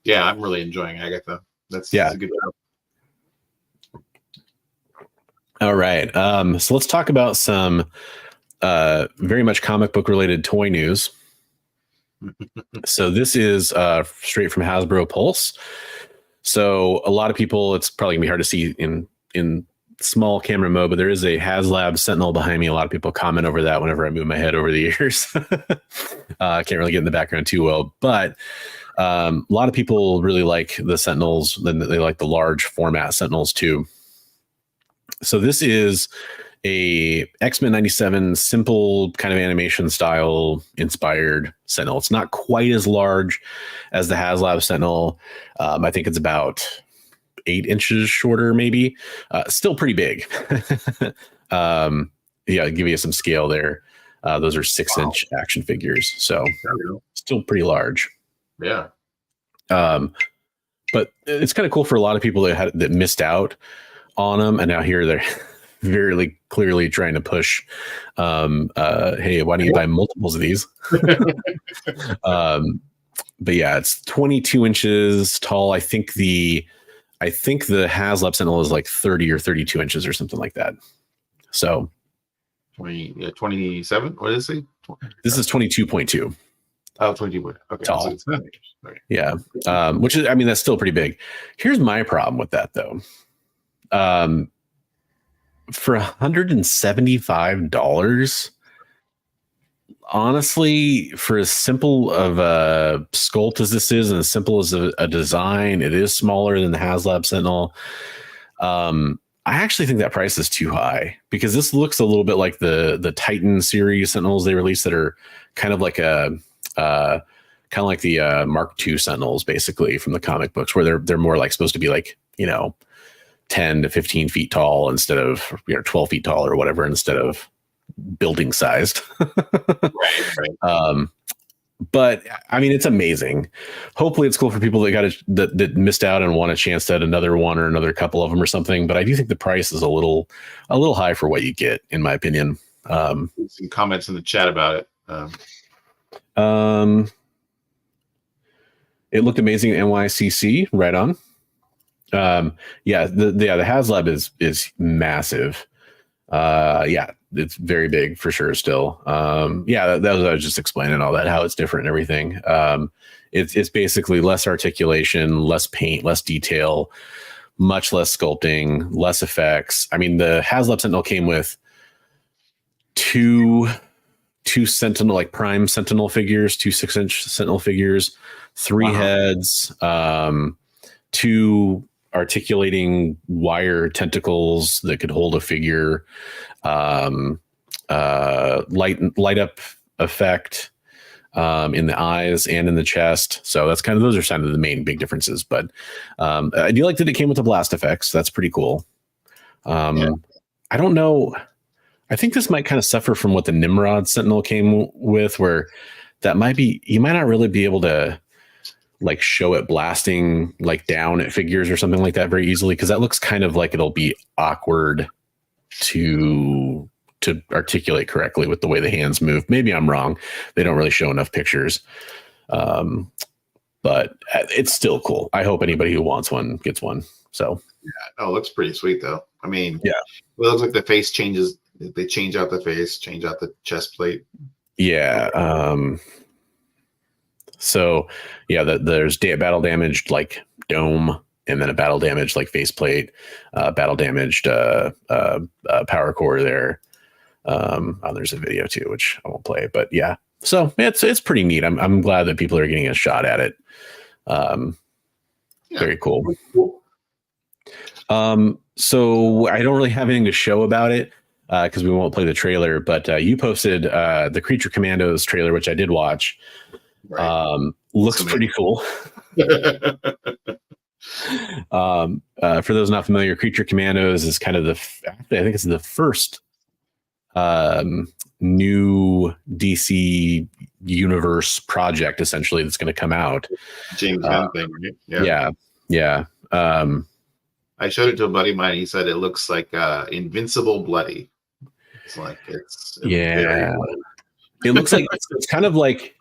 Yeah, I'm really enjoying Agatha. That's a good show. All right. So let's talk about some very much comic book related toy news. So this is straight from Hasbro Pulse. So a lot of people, it's probably gonna be hard to see in small camera mode, but there is a HasLab Sentinel behind me. A lot of people comment over that whenever I move my head over the years. I can't really get in the background too well, but a lot of people really like the Sentinels. Then they like the large format Sentinels too. So this is a X-Men 97 simple kind of animation style inspired Sentinel. It's not quite as large as the HasLab Sentinel. I think it's about 8 inches shorter, maybe. Still pretty big. Give you some scale there. Those are 6-inch action figures, so still pretty large. Yeah. But it's kind of cool for a lot of people that missed out on them, and now here very clearly trying to push, hey, why don't you buy multiples of these? But yeah, it's 22 inches tall. I think the HasLab Sentinel is like 30 or 32 inches or something like that. So 27. What is it? This is 22.2. Oh, 22. Okay. Tall. So it's not okay. Yeah. Which is, I mean, that's still pretty big. Here's my problem with that though. For $175, honestly, for as simple of a sculpt as this is and as simple as a design, it is smaller than the HasLab Sentinel. I actually think that price is too high because this looks a little bit like the Titan series Sentinels they released that are kind of like the Mark II Sentinels, basically from the comic books, where they're more like supposed to be like 10 to 15 feet tall instead of 12 feet tall or whatever, instead of building sized. Right. But I mean, it's amazing. Hopefully it's cool for people that missed out and want a chance to add another one or another couple of them or something. But I do think the price is a little high for what you get, in my opinion. Some comments in the chat about it. It looked amazing at NYCC, right on. The HasLab is massive. It's very big for sure still. That was, I was just explaining all that, how it's different and everything. It's basically less articulation, less paint, less detail, much less sculpting, less effects. I mean, the HasLab Sentinel came with two Sentinel, like prime Sentinel figures, 2 6-inch Sentinel figures, 3 heads, 2 articulating wire tentacles that could hold a figure, light up effect in the eyes and in the chest. So those are kind of the main big differences. But I do like that it came with the blast effects. That's pretty cool. I don't know. I think this might kind of suffer from what the Nimrod Sentinel came with, where you might not really be able to like show it blasting like down at figures or something like that very easily, because that looks kind of like it'll be awkward to articulate correctly with the way the hands move. Maybe I'm wrong. They don't really show enough pictures. But it's still cool. I hope anybody who wants one gets one. So yeah, it looks pretty sweet though. I mean, yeah, it looks like the face changes. They change out the face, change out the chest plate. Yeah. So yeah, there's battle damaged like dome, and then a battle damaged like faceplate, battle damaged power core there. There's a video too, which I won't play, but yeah. So it's pretty neat. I'm glad that people are getting a shot at it. Very cool. So I don't really have anything to show about it because we won't play the trailer, but you posted the Creature Commandos trailer, which I did watch. Right. Looks pretty cool. For those not familiar, Creature Commandos is kind of I think it's the first new DC universe project essentially that's going to come out. James Gunn thing, right? Yeah. I showed it to a buddy of mine. He said it looks like Invincible Bloody. It's like it looks like it's kind of like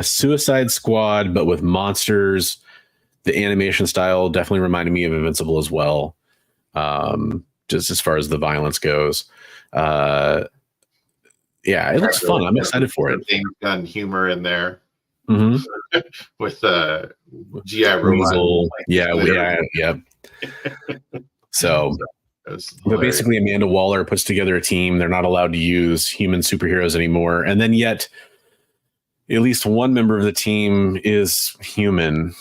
Suicide Squad, but with monsters. The animation style definitely reminded me of Invincible as well, just as far as the violence goes. It looks fun. I'm excited for it. James Gunn humor in there. Mm-hmm. With GI Robot. Yeah. So but basically Amanda Waller puts together a team. They're not allowed to use human superheroes anymore. And then yet at least one member of the team is human,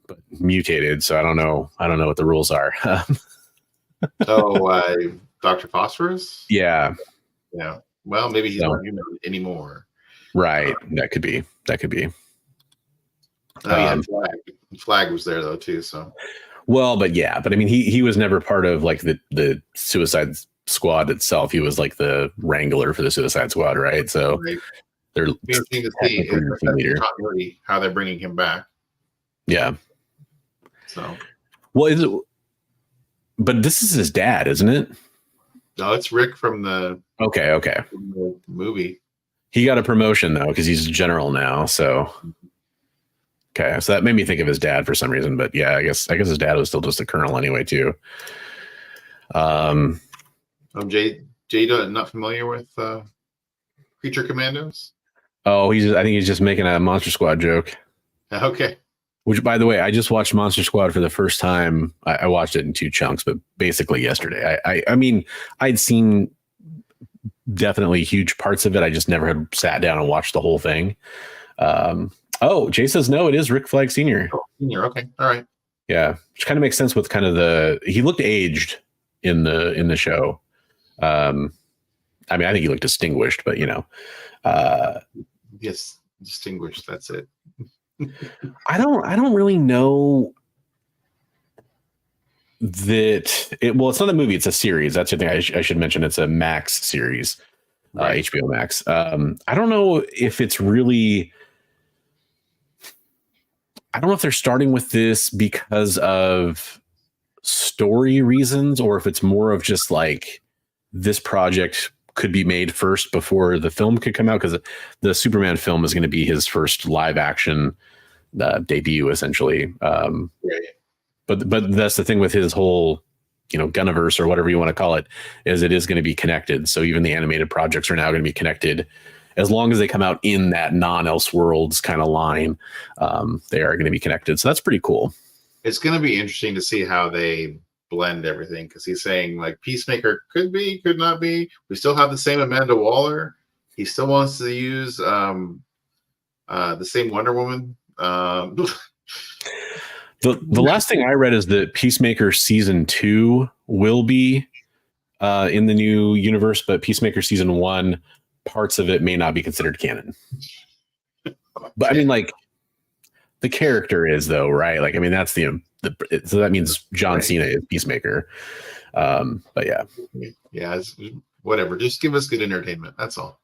but mutated. So I don't know what the rules are. Dr. Phosphorus? Yeah. Yeah. Well, maybe he's not human anymore. Right. That could be. Flag was there though too. So. Well, but I mean, he was never part of like the Suicide Squad itself. He was like the wrangler for the Suicide Squad, right? So they're interesting to see continuity, how they're bringing him back. Yeah. So. Well, but this is his dad, isn't it? No, it's Rick from the movie. He got a promotion though because he's a general now. So okay, so that made me think of his dad for some reason. But yeah, I guess his dad was still just a colonel anyway too. Jay, not familiar with Creature Commandos? Oh, I think he's just making a Monster Squad joke. Okay. Which, by the way, I just watched Monster Squad for the first time. I watched it in 2 chunks, but basically yesterday. I mean, I'd seen definitely huge parts of it. I just never had sat down and watched the whole thing. Jay says no, it is Rick Flag Sr. Oh, Senior, okay, all right. Yeah, which kind of makes sense with kind of he looked aged in the show. I mean, I think he looked distinguished, but yes, distinguished. That's it. I don't really know that it's not a movie, it's a series. That's the thing I should mention. It's a Max series, right. HBO Max. I don't know if it's really, I don't know if they're starting with this because of story reasons or if it's more of just like this project could be made first before the film could come out, because the Superman film is going to be his first live action debut essentially. But that's the thing with his whole, Gunniverse or whatever you want to call it, is it is going to be connected. So even the animated projects are now going to be connected. As long as they come out in that non-Elseworlds kind of line, they are going to be connected. So that's pretty cool. It's going to be interesting to see how they blend everything, because he's saying like Peacemaker could be, could not be. We still have the same Amanda Waller. He still wants to use the same Wonder Woman. The last thing I read is that Peacemaker season 2 will be in the new universe, but Peacemaker season 1, parts of it may not be considered canon. But I mean, like, the character is though, right? Like, I mean, that's so that means John Cena is Peacemaker. But yeah, whatever. Just give us good entertainment. That's all.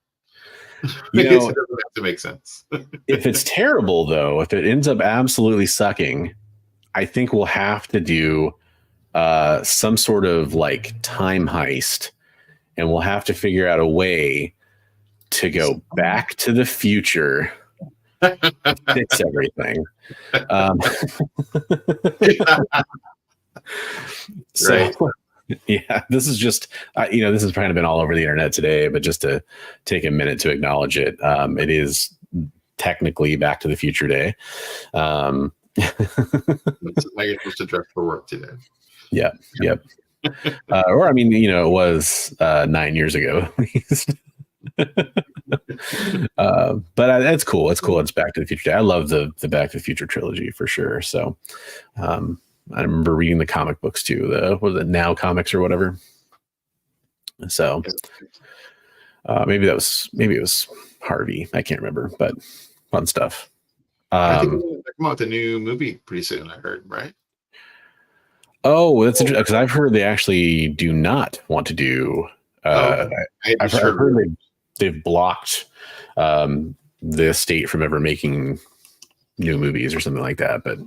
It doesn't have to make sense. If it's terrible though, if it ends up absolutely sucking, I think we'll have to do some sort of like time heist, and we'll have to figure out a way to go back to the future, fix everything. So yeah, this is just this has kind of been all over the internet today, but just to take a minute to acknowledge it, it is technically Back to the Future Day. That's how you're supposed to dress for work today. Yep. Or I mean, it was 9 years ago at least. But that's cool. It's cool. It's Back to the Future Day. I love the Back to the Future trilogy for sure. So I remember reading the comic books too. Was it Now Comics or whatever? So maybe it was Harvey. I can't remember, but fun stuff. I think they're come out with a new movie pretty soon, I heard, right? Oh, that's interesting, because I've heard they actually do not want to do. I've heard they've blocked the estate from ever making new movies or something like that. But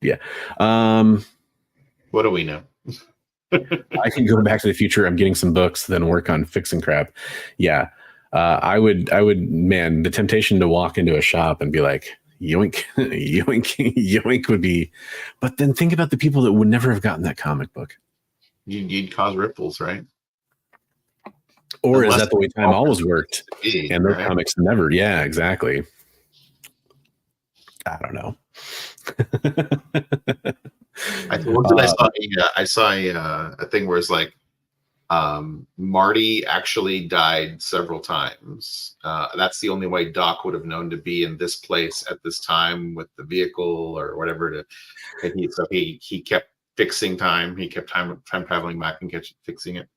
yeah, what do we know? I can go Back to the Future. I'm getting some books, then work on fixing crap. Yeah, I would. Man, the temptation to walk into a shop and be like, yoink, yoink, yoink would be. But then think about the people that would never have gotten that comic book. You'd cause ripples, right? Or is that the way time always worked? And those comics never. Yeah, exactly. I don't know. I saw a thing where it's like Marty actually died several times. That's the only way Doc would have known to be in this place at this time with the vehicle or whatever. He kept fixing time. He kept time traveling back and fixing it.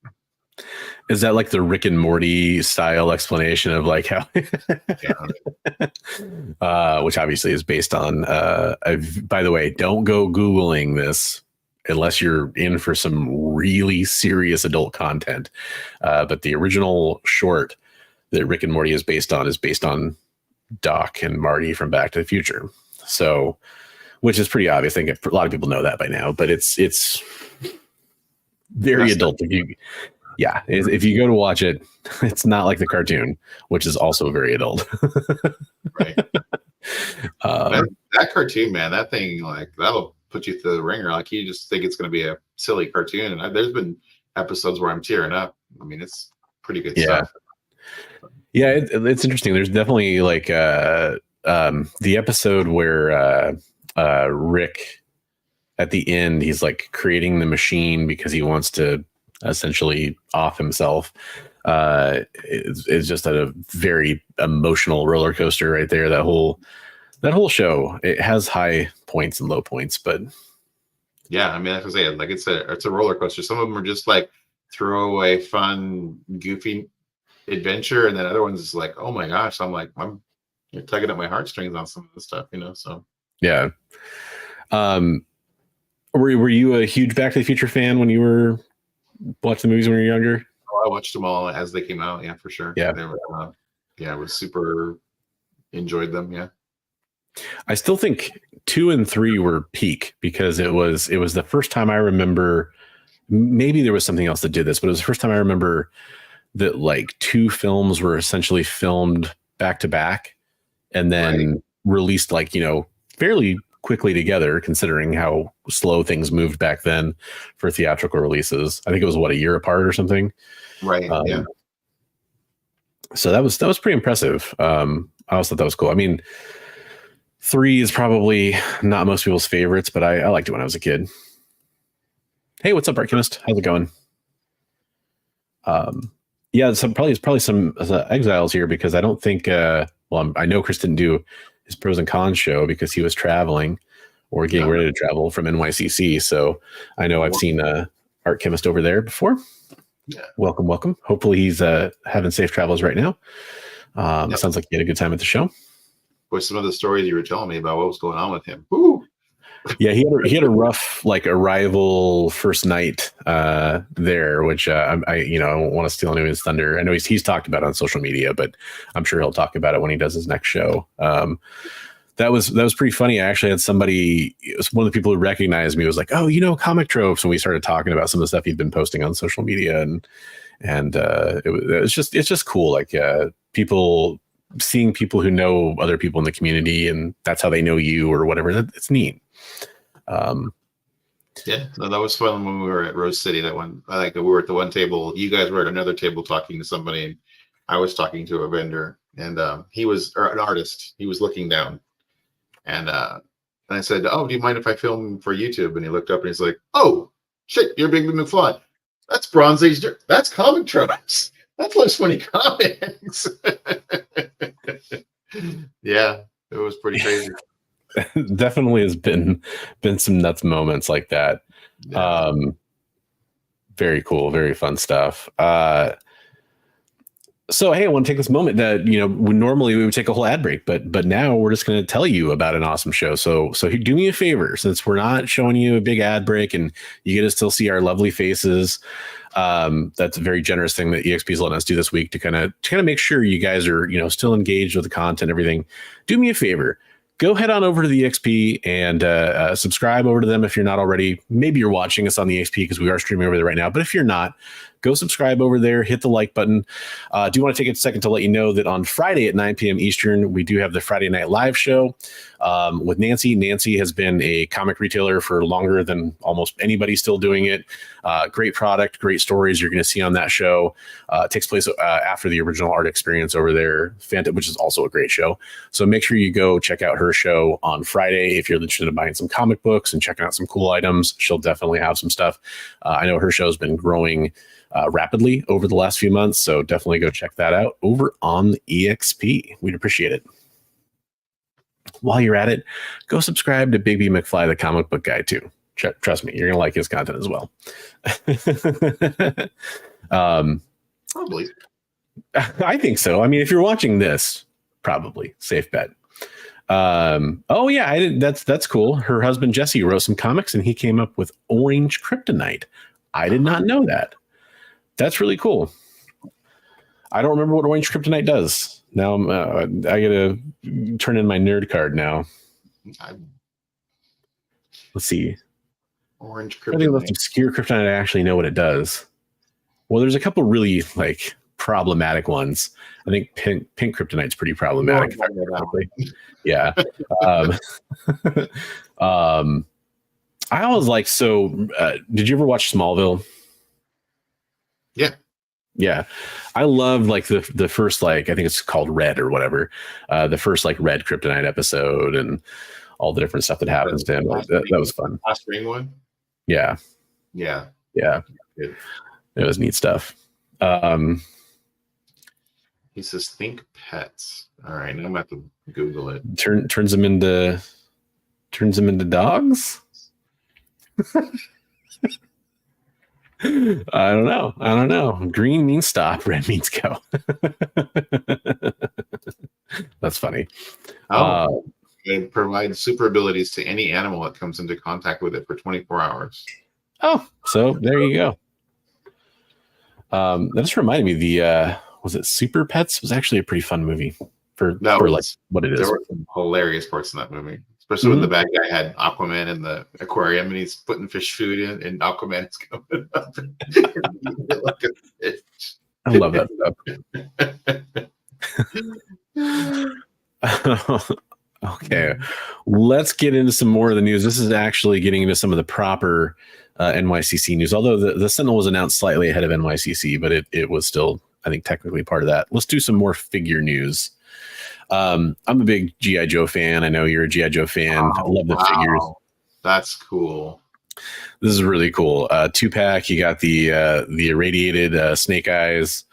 Is that like the Rick and Morty style explanation of like how, which obviously is based on, by the way, don't go Googling this unless you're in for some really serious adult content. But the original short that Rick and Morty is based on Doc and Marty from Back to the Future. So, which is pretty obvious. I think a lot of people know that by now, but it's very adult. If you go to watch it, it's not like the cartoon, which is also very adult. Right. That cartoon, man, that thing, like, that'll put you through the ringer. Like, you just think it's going to be a silly cartoon, and there's been episodes where I'm tearing up. I mean, it's pretty good stuff. Yeah, it's interesting. There's definitely like the episode where Rick, at the end, he's like creating the machine because he wants to essentially off himself. It's just a very emotional roller coaster right there. That whole show, it has high points and low points, but yeah, I mean, like I say, like it's a roller coaster. Some of them are just like throwaway, fun, goofy adventure, and then other ones is like, oh my gosh, you're tugging at my heartstrings on some of the stuff, so yeah. Were you a huge Back to the Future fan when you were watching the movies when you were younger? Oh, I watched them all as they came out, yeah, for sure. Yeah. They were, I was super enjoyed them. Yeah, I still think 2 and 3 were peak because it was the first time I remember. Maybe there was something else that did this, but it was the first time I remember that like 2 films were essentially filmed back to back and then released like, fairly quickly together, considering how slow things moved back then for theatrical releases. I think it was a year apart or something. Right. Yeah. So that was pretty impressive. I also thought that was cool. I mean, 3 is probably not most people's favorites, but I liked it when I was a kid. Hey, what's up, Art Chemist? How's it going? Yeah, probably some exiles here because I don't think. I know Chris didn't do his pros and cons show because he was traveling or getting ready to travel from NYCC. So I know I've seen Art Chemist over there before. Yeah. Welcome. Hopefully he's having safe travels right now. Sounds like he had a good time at the show. With some of the stories you were telling me about what was going on with him. Woo! Yeah, he had a rough like arrival first night there, which I don't want to steal any of his thunder. I know he's talked about it on social media, but I'm sure he'll talk about it when he does his next show. That was pretty funny. I actually had somebody, it was one of the people who recognized me, was like, "Oh, comic tropes," and we started talking about some of the stuff he'd been posting on social media, and it's just cool, like seeing people who know other people in the community, and that's how they know you or whatever. It's neat. Yeah, no, that was fun when we were at Rose City. That one, I think we were at the one table. You guys were at another table talking to somebody, and I was talking to a vendor, and he was an artist. He was looking down, and I said, "Oh, do you mind if I film for YouTube?" And he looked up and he's like, "Oh, shit, you're Big McFly. That's Bronze Age. That's comic tropes. That's Less Funny Comics." Yeah, it was pretty crazy. Definitely has been some nuts moments like that. Yeah. Very cool, very fun stuff. So hey, I want to take this moment that normally we would take a whole ad break, but now we're just going to tell you about an awesome show. So do me a favor, since we're not showing you a big ad break and you get to still see our lovely faces. That's a very generous thing that EXP is letting us do this week to kind of make sure you guys are still engaged with the content, everything. Do me a favor. Go head on over to the EXP and subscribe over to them if you're not already. Maybe you're watching us on the EXP because we are streaming over there right now. But if you're not, go subscribe over there. Hit the like button. I do want to take a second to let you know that on Friday at 9 p.m. Eastern, we do have the Friday Night Live show with Nancy. Nancy has been a comic retailer for longer than almost anybody still doing it. Great product, great stories you're going to see on that show. It takes place after the original art experience over there, which is also a great show. So make sure you go check out her show on Friday if you're interested in buying some comic books and checking out some cool items. She'll definitely have some stuff. I know her show's been growing rapidly over the last few months, so definitely go check that out over on EXP. We'd appreciate it. While you're at it, go subscribe to Big B McFly, the comic book guy too. Trust me, you're gonna like his content as well. Probably. I think so. I mean, if you're watching this, probably safe bet. Oh yeah, that's cool. Her husband Jesse wrote some comics and he came up with Orange Kryptonite. I did not know that. That's really cool. I don't remember what Orange Kryptonite does. Now I gotta turn in my nerd card now. Let's see. Orange I think the most kryptonite. obscure kryptonite I actually know what it does. Well, there's a couple really like problematic ones. I think pink kryptonite's pretty problematic. Yeah. Um, I always like, did you ever watch Smallville? Yeah. Yeah. I loved like the first, like, I think it's called Red or whatever. The first like Red Kryptonite episode and all the different stuff that happens to him. That was fun. Last ring one. Yeah. Yeah. Yeah. Good. It was neat stuff. He says, think pets. All right. Now I'm going to have to Google it. Turns them into dogs. I don't know. Green means stop. Red means go. That's funny. It provides super abilities to any animal that comes into contact with it for 24 hours. Oh, so there you go. That just reminded me, was it Super Pets? Was actually a pretty fun movie for like what it is. There were some hilarious parts in that movie, especially when the bad guy had Aquaman in the aquarium and he's putting fish food in, and Aquaman's coming up and like a fish. I love that stuff. Okay, let's get into some more of the news. This is actually getting into some of the proper NYCC news, although the Sentinel was announced slightly ahead of NYCC, but it was still, I think, technically part of that. Let's do some more figure news. I'm a big G.I. Joe fan. I know you're a G.I. Joe fan. I love the figures. That's cool. This is really cool. 2-pack, you got the irradiated Snake Eyes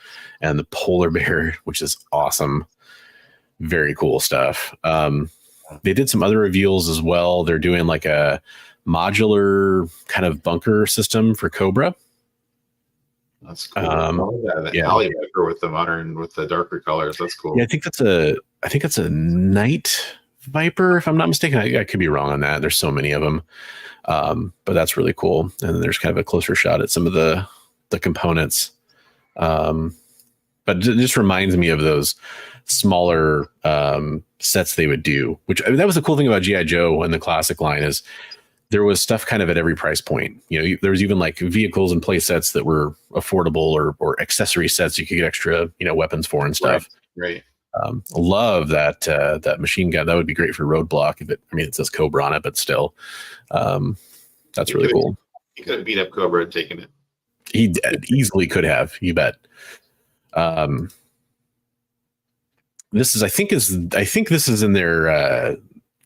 and the polar bear, which is awesome. Very cool stuff. They did some other reveals as well. They're doing like a modular kind of bunker system for Cobra. That's cool. The alley Viper with the darker colors. That's cool. Yeah, I think it's a Night Viper, if I'm not mistaken. I could be wrong on that. There's so many of them. But that's really cool. And then there's kind of a closer shot at some of the components. But it just reminds me of those smaller sets they would do, which, I mean, that was the cool thing about G.I. Joe and the classic line, is there was stuff kind of at every price point. You know, there was even like vehicles and play sets that were affordable, or accessory sets you could get extra, weapons for and stuff. Right. Love that machine gun. That would be great for Roadblock. It says Cobra on it, but still, that's really cool. He could have beat up Cobra and taken it. He easily could have. You bet. This is, I think this is in their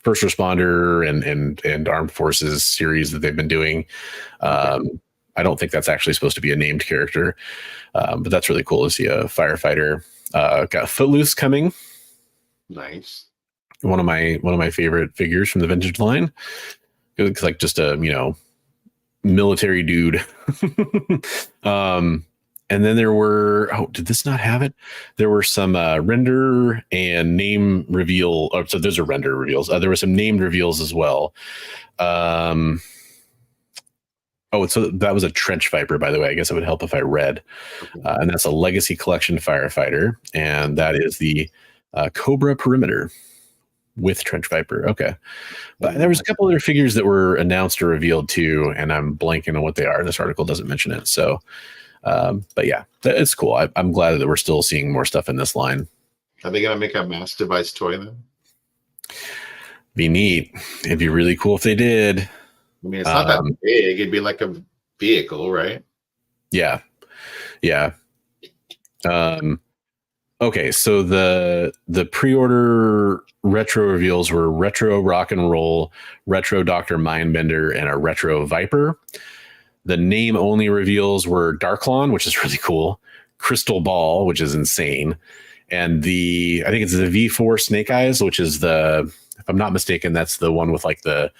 first responder and armed forces series that they've been doing. I don't think that's actually supposed to be a named character, but that's really cool to see a firefighter. Got Footloose coming. Nice. One of my favorite figures from the vintage line. It's like just a military dude. And then there were, did this not have it? There were some render and name reveal. Oh, so those are render reveals. There were some named reveals as well. So that was a Trench Viper, by the way. I guess it would help if I read. And that's a Legacy Collection firefighter. And that is the Cobra Perimeter with Trench Viper. Okay. But there was a couple other figures that were announced or revealed too, and I'm blanking on what they are. This article doesn't mention it. So, but yeah, it's cool. I'm glad that we're still seeing more stuff in this line. Are they going to make a mass device toy then? Be neat. It'd be really cool if they did. I mean, it's not that big. It'd be like a vehicle, right? Yeah. Yeah. Okay, so the pre-order retro reveals were Retro Rock and Roll, Retro Dr. Mindbender, and a Retro Viper. The name only reveals were Darklon, which is really cool, Crystal Ball, which is insane, and I think it's the V4 Snake Eyes, which is if I'm not mistaken, that's the one with like the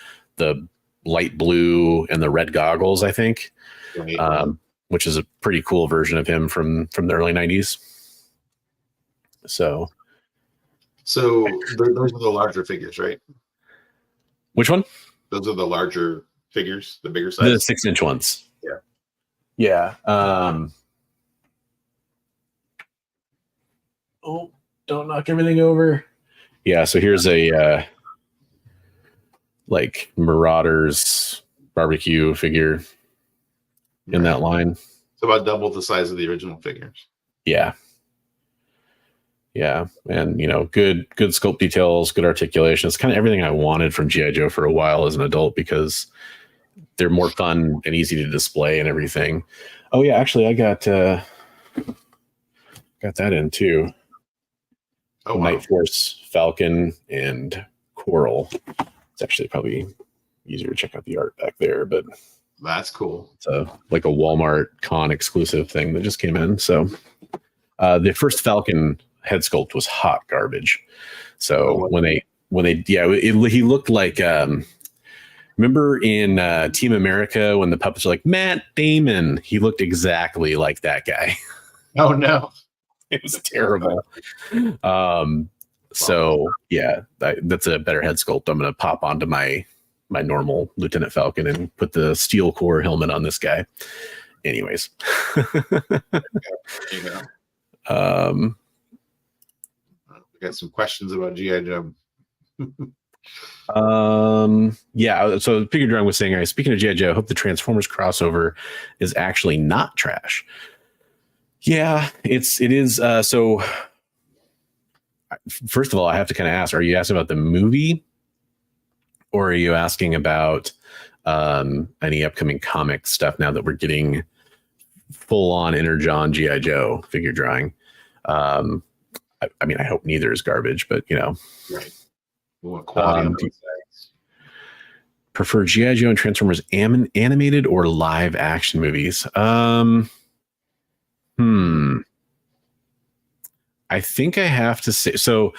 light blue and the red goggles, I think, right. Which is a pretty cool version of him from the early 90s. So those are the larger figures, right? Which one? Those are the larger figures, the bigger size. The 6-inch ones. Yeah. Yeah. Don't knock everything over. Yeah, so here's a like Marauders barbecue figure in that line. It's about double the size of the original figures. Yeah. Yeah. And, good sculpt details, good articulation. It's kind of everything I wanted from G.I. Joe for a while as an adult, because they're more fun and easy to display and everything. Oh yeah. Actually, I got that in too. Oh, wow. Night Force, Falcon, and Coral. It's actually probably easier to check out the art back there, but that's cool. It's like a Walmart con exclusive thing that just came in. So the first Falcon head sculpt was hot garbage. So when they he looked like remember in Team America when the puppets were like Matt Damon? He looked exactly like that guy. Oh no. It was terrible. So yeah, that's a better head sculpt. I'm going to pop onto my normal Lieutenant Falcon and put the steel core helmet on this guy. Anyways. We got some questions about G.I. Joe. Yeah. So Figure Drawing was saying, speaking of G.I. Joe, I hope the Transformers crossover is actually not trash. Yeah, it is. So first of all, I have to kind of ask, are you asking about the movie, or are you asking about any upcoming comic stuff now that we're getting full on Energon G.I. Joe figure drawing? I mean, I hope neither is garbage, but right. What quality prefer G.I. Joe and Transformers animated or live action movies? I think I have to say, so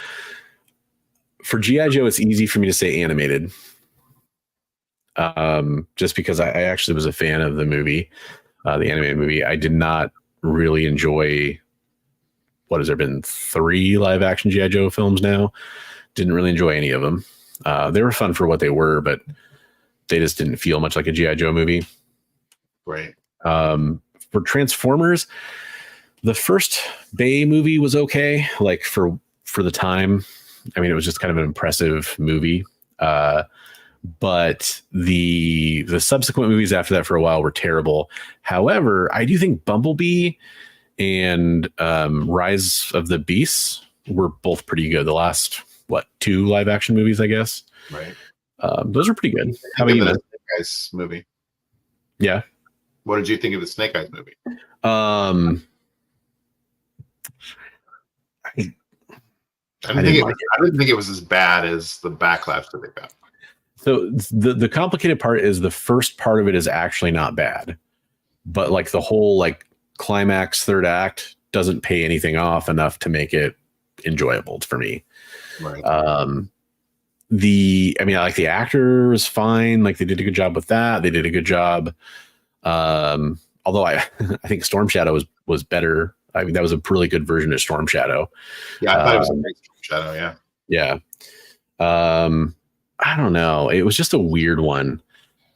for G.I. Joe, it's easy for me to say animated. Just because I actually was a fan of the movie, the animated movie. I did not really enjoy, what has there been 3 live action G.I. Joe films now? Didn't really enjoy any of them. They were fun for what they were, but they just didn't feel much like a G.I. Joe movie. Right. For Transformers, the first Bay movie was okay, like for the time. I mean, it was just kind of an impressive movie. But the subsequent movies after that for a while were terrible. However, I do think Bumblebee and Rise of the Beasts were both pretty good. The last 2 live action movies, I guess. Right. Those were pretty good. How about you, man? Snake Eyes movie. Yeah. What did you think of the Snake Eyes movie? I didn't think it was as bad as the backlash that they got. So the complicated part is the first part of it is actually not bad, but like the whole like climax third act doesn't pay anything off enough to make it enjoyable for me. Right. I like the actor was fine. Like they did a good job with that. They did a good job. Although I think Storm Shadow was better. I mean, that was a really good version of Storm Shadow. Yeah, I thought it was a great Storm Shadow. Yeah. Yeah. I don't know. It was just a weird one.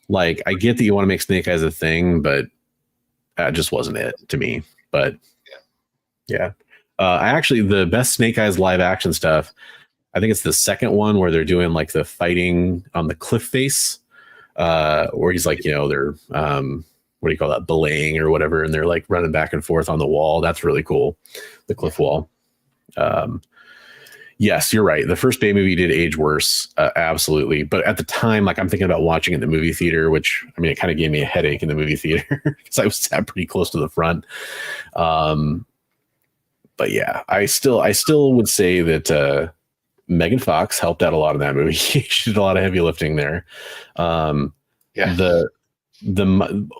Like, I get that you want to make Snake Eyes a thing, but that just wasn't it to me. But yeah. The best Snake Eyes live action stuff, I think it's the second one where they're doing like the fighting on the cliff face, where he's like, they're, what do you call that? Belaying or whatever. And they're like running back and forth on the wall. That's really cool. The cliff wall. Yes, you're right. The first Bay movie did age worse. Absolutely. But at the time, like I'm thinking about watching it in the movie theater, which I mean, it kind of gave me a headache in the movie theater because I was sat pretty close to the front. But yeah, I still would say that Megan Fox helped out a lot in that movie. She did a lot of heavy lifting there. The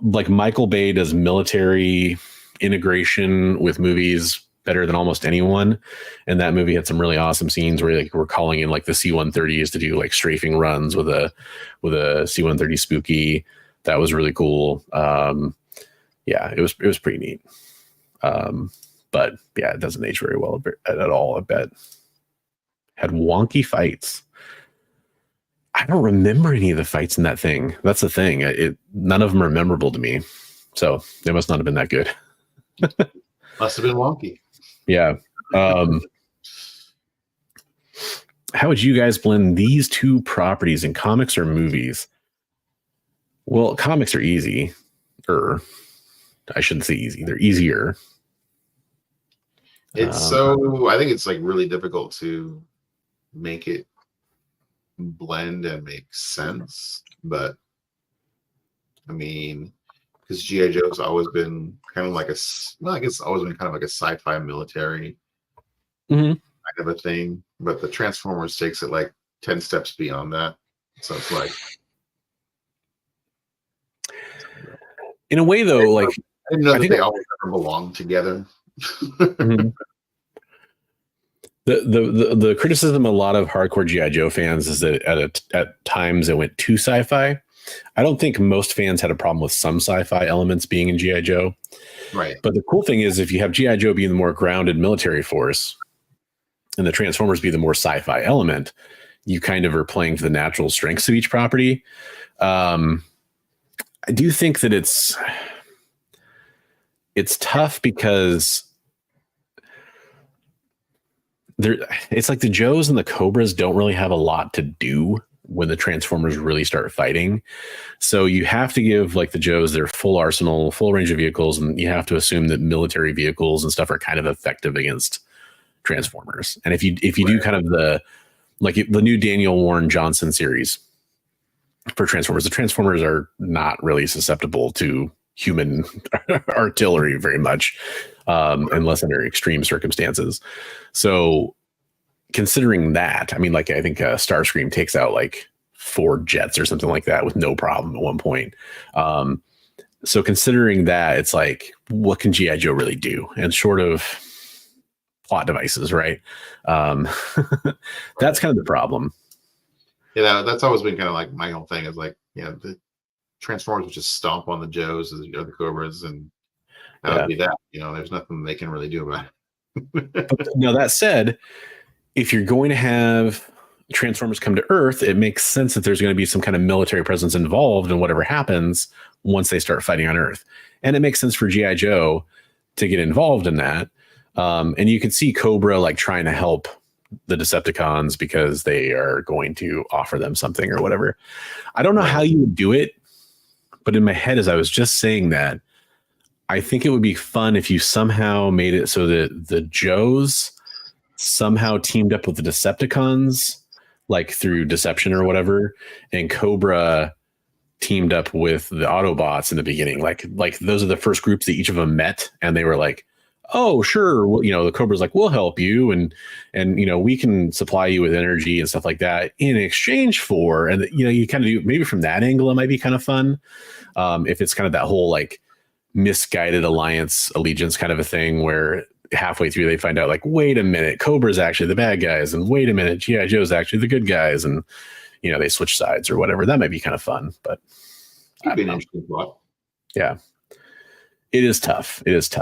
like Michael Bay does military integration with movies better than almost anyone, and that movie had some really awesome scenes where like we're calling in like the C-130s to do like strafing runs with a C-130 Spooky. That was really cool. Yeah, it was pretty neat. But yeah, it doesn't age very well at all, I bet. Had wonky fights. I don't remember any of the fights in that thing. That's the thing. None of them are memorable to me. So they must not have been that good. Must have been wonky. Yeah. How would you guys blend these two properties in comics or movies? Well, comics are easy. I shouldn't say easy. They're easier. I think it's like really difficult to make it blend and make sense. But I mean, because G.I. Joe's always been kind of like always been kind of like a sci-fi military kind of a thing. But the Transformers takes it like 10 steps beyond that. So it's like, in a way, though, like I didn't know that they always ever belong together. The criticism of a lot of hardcore G.I. Joe fans is that at times it went too sci-fi. I don't think most fans had a problem with some sci-fi elements being in G.I. Joe. Right. But the cool thing is if you have G.I. Joe being the more grounded military force and the Transformers be the more sci-fi element, you kind of are playing to the natural strengths of each property. I do think that it's tough because it's like the Joes and the Cobras don't really have a lot to do when the Transformers really start fighting. So you have to give like the Joes their full arsenal, full range of vehicles, and you have to assume that military vehicles and stuff are kind of effective against Transformers. And if you do kind of the new Daniel Warren Johnson series for Transformers, the Transformers are not really susceptible to human artillery very much, unless under extreme circumstances. So considering that, I mean, like, I think Starscream takes out like 4 jets or something like that with no problem at one point. So considering that, it's like, what can G.I. Joe really do? And short of plot devices, right? That's kind of the problem. Yeah, that's always been kind of like my whole thing is like, the Transformers would just stomp on the Joes or the Cobras, and that would be that. There's nothing they can really do about it. But, that said, if you're going to have Transformers come to Earth, it makes sense that there's going to be some kind of military presence involved in whatever happens once they start fighting on Earth. And it makes sense for G.I. Joe to get involved in that. And you can see Cobra like trying to help the Decepticons because they are going to offer them something or whatever. I don't know how you would do it, but in my head, as I was just saying that, I think it would be fun if you somehow made it so that the Joes somehow teamed up with the Decepticons, like through deception or whatever, and Cobra teamed up with the Autobots in the beginning. Like those are the first groups that each of them met, and they were like, oh, sure. Well, the Cobra's like, we'll help you. And we can supply you with energy and stuff like that in exchange for, and you kind of do maybe from that angle, it might be kind of fun. If it's kind of that whole like misguided alliance allegiance kind of a thing where halfway through they find out like, wait a minute, Cobra's actually the bad guys. And wait a minute, G.I. Joe's actually the good guys. And, they switch sides or whatever. That might be kind of fun, but it'd be an interesting plot. Yeah, it is tough. It's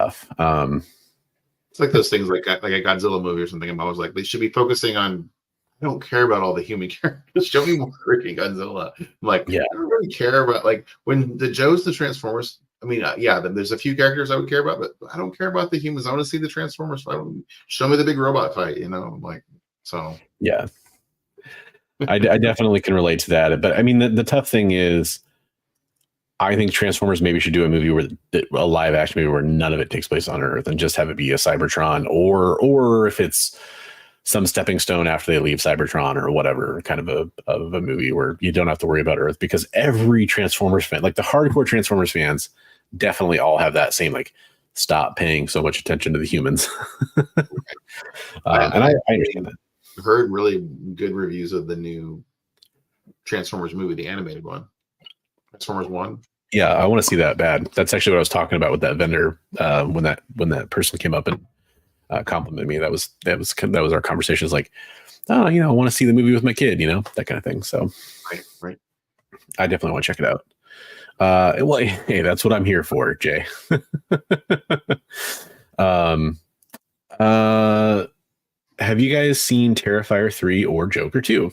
like those things like a Godzilla movie or something. I'm always like, they should be focusing on, I don't care about all the human characters. Show me more freaking Godzilla. I'm like, I don't really care about, like, when the Joes, the Transformers, I mean, there's a few characters I would care about, but I don't care about the humans. I want to see the Transformers. Show me the big robot fight, like, so. Yeah. I definitely can relate to that. But I mean, the tough thing is, I think Transformers maybe should do a movie a live action movie where none of it takes place on Earth and just have it be a Cybertron, or if it's some stepping stone after they leave Cybertron or whatever, kind of a movie where you don't have to worry about Earth, because every Transformers fan, like the hardcore Transformers fans, definitely all have that same like, stop paying so much attention to the humans. And I understand that. Heard really good reviews of the new Transformers movie, the animated one. Transformers 1. Yeah, I want to see that bad. That's actually what I was talking about with that vendor when that person came up and complimented me. That was our conversation. It's like, oh, I want to see the movie with my kid, that kind of thing. So, right. I definitely want to check it out. Well, hey, that's what I'm here for, Jay. Have you guys seen Terrifier 3 or Joker 2?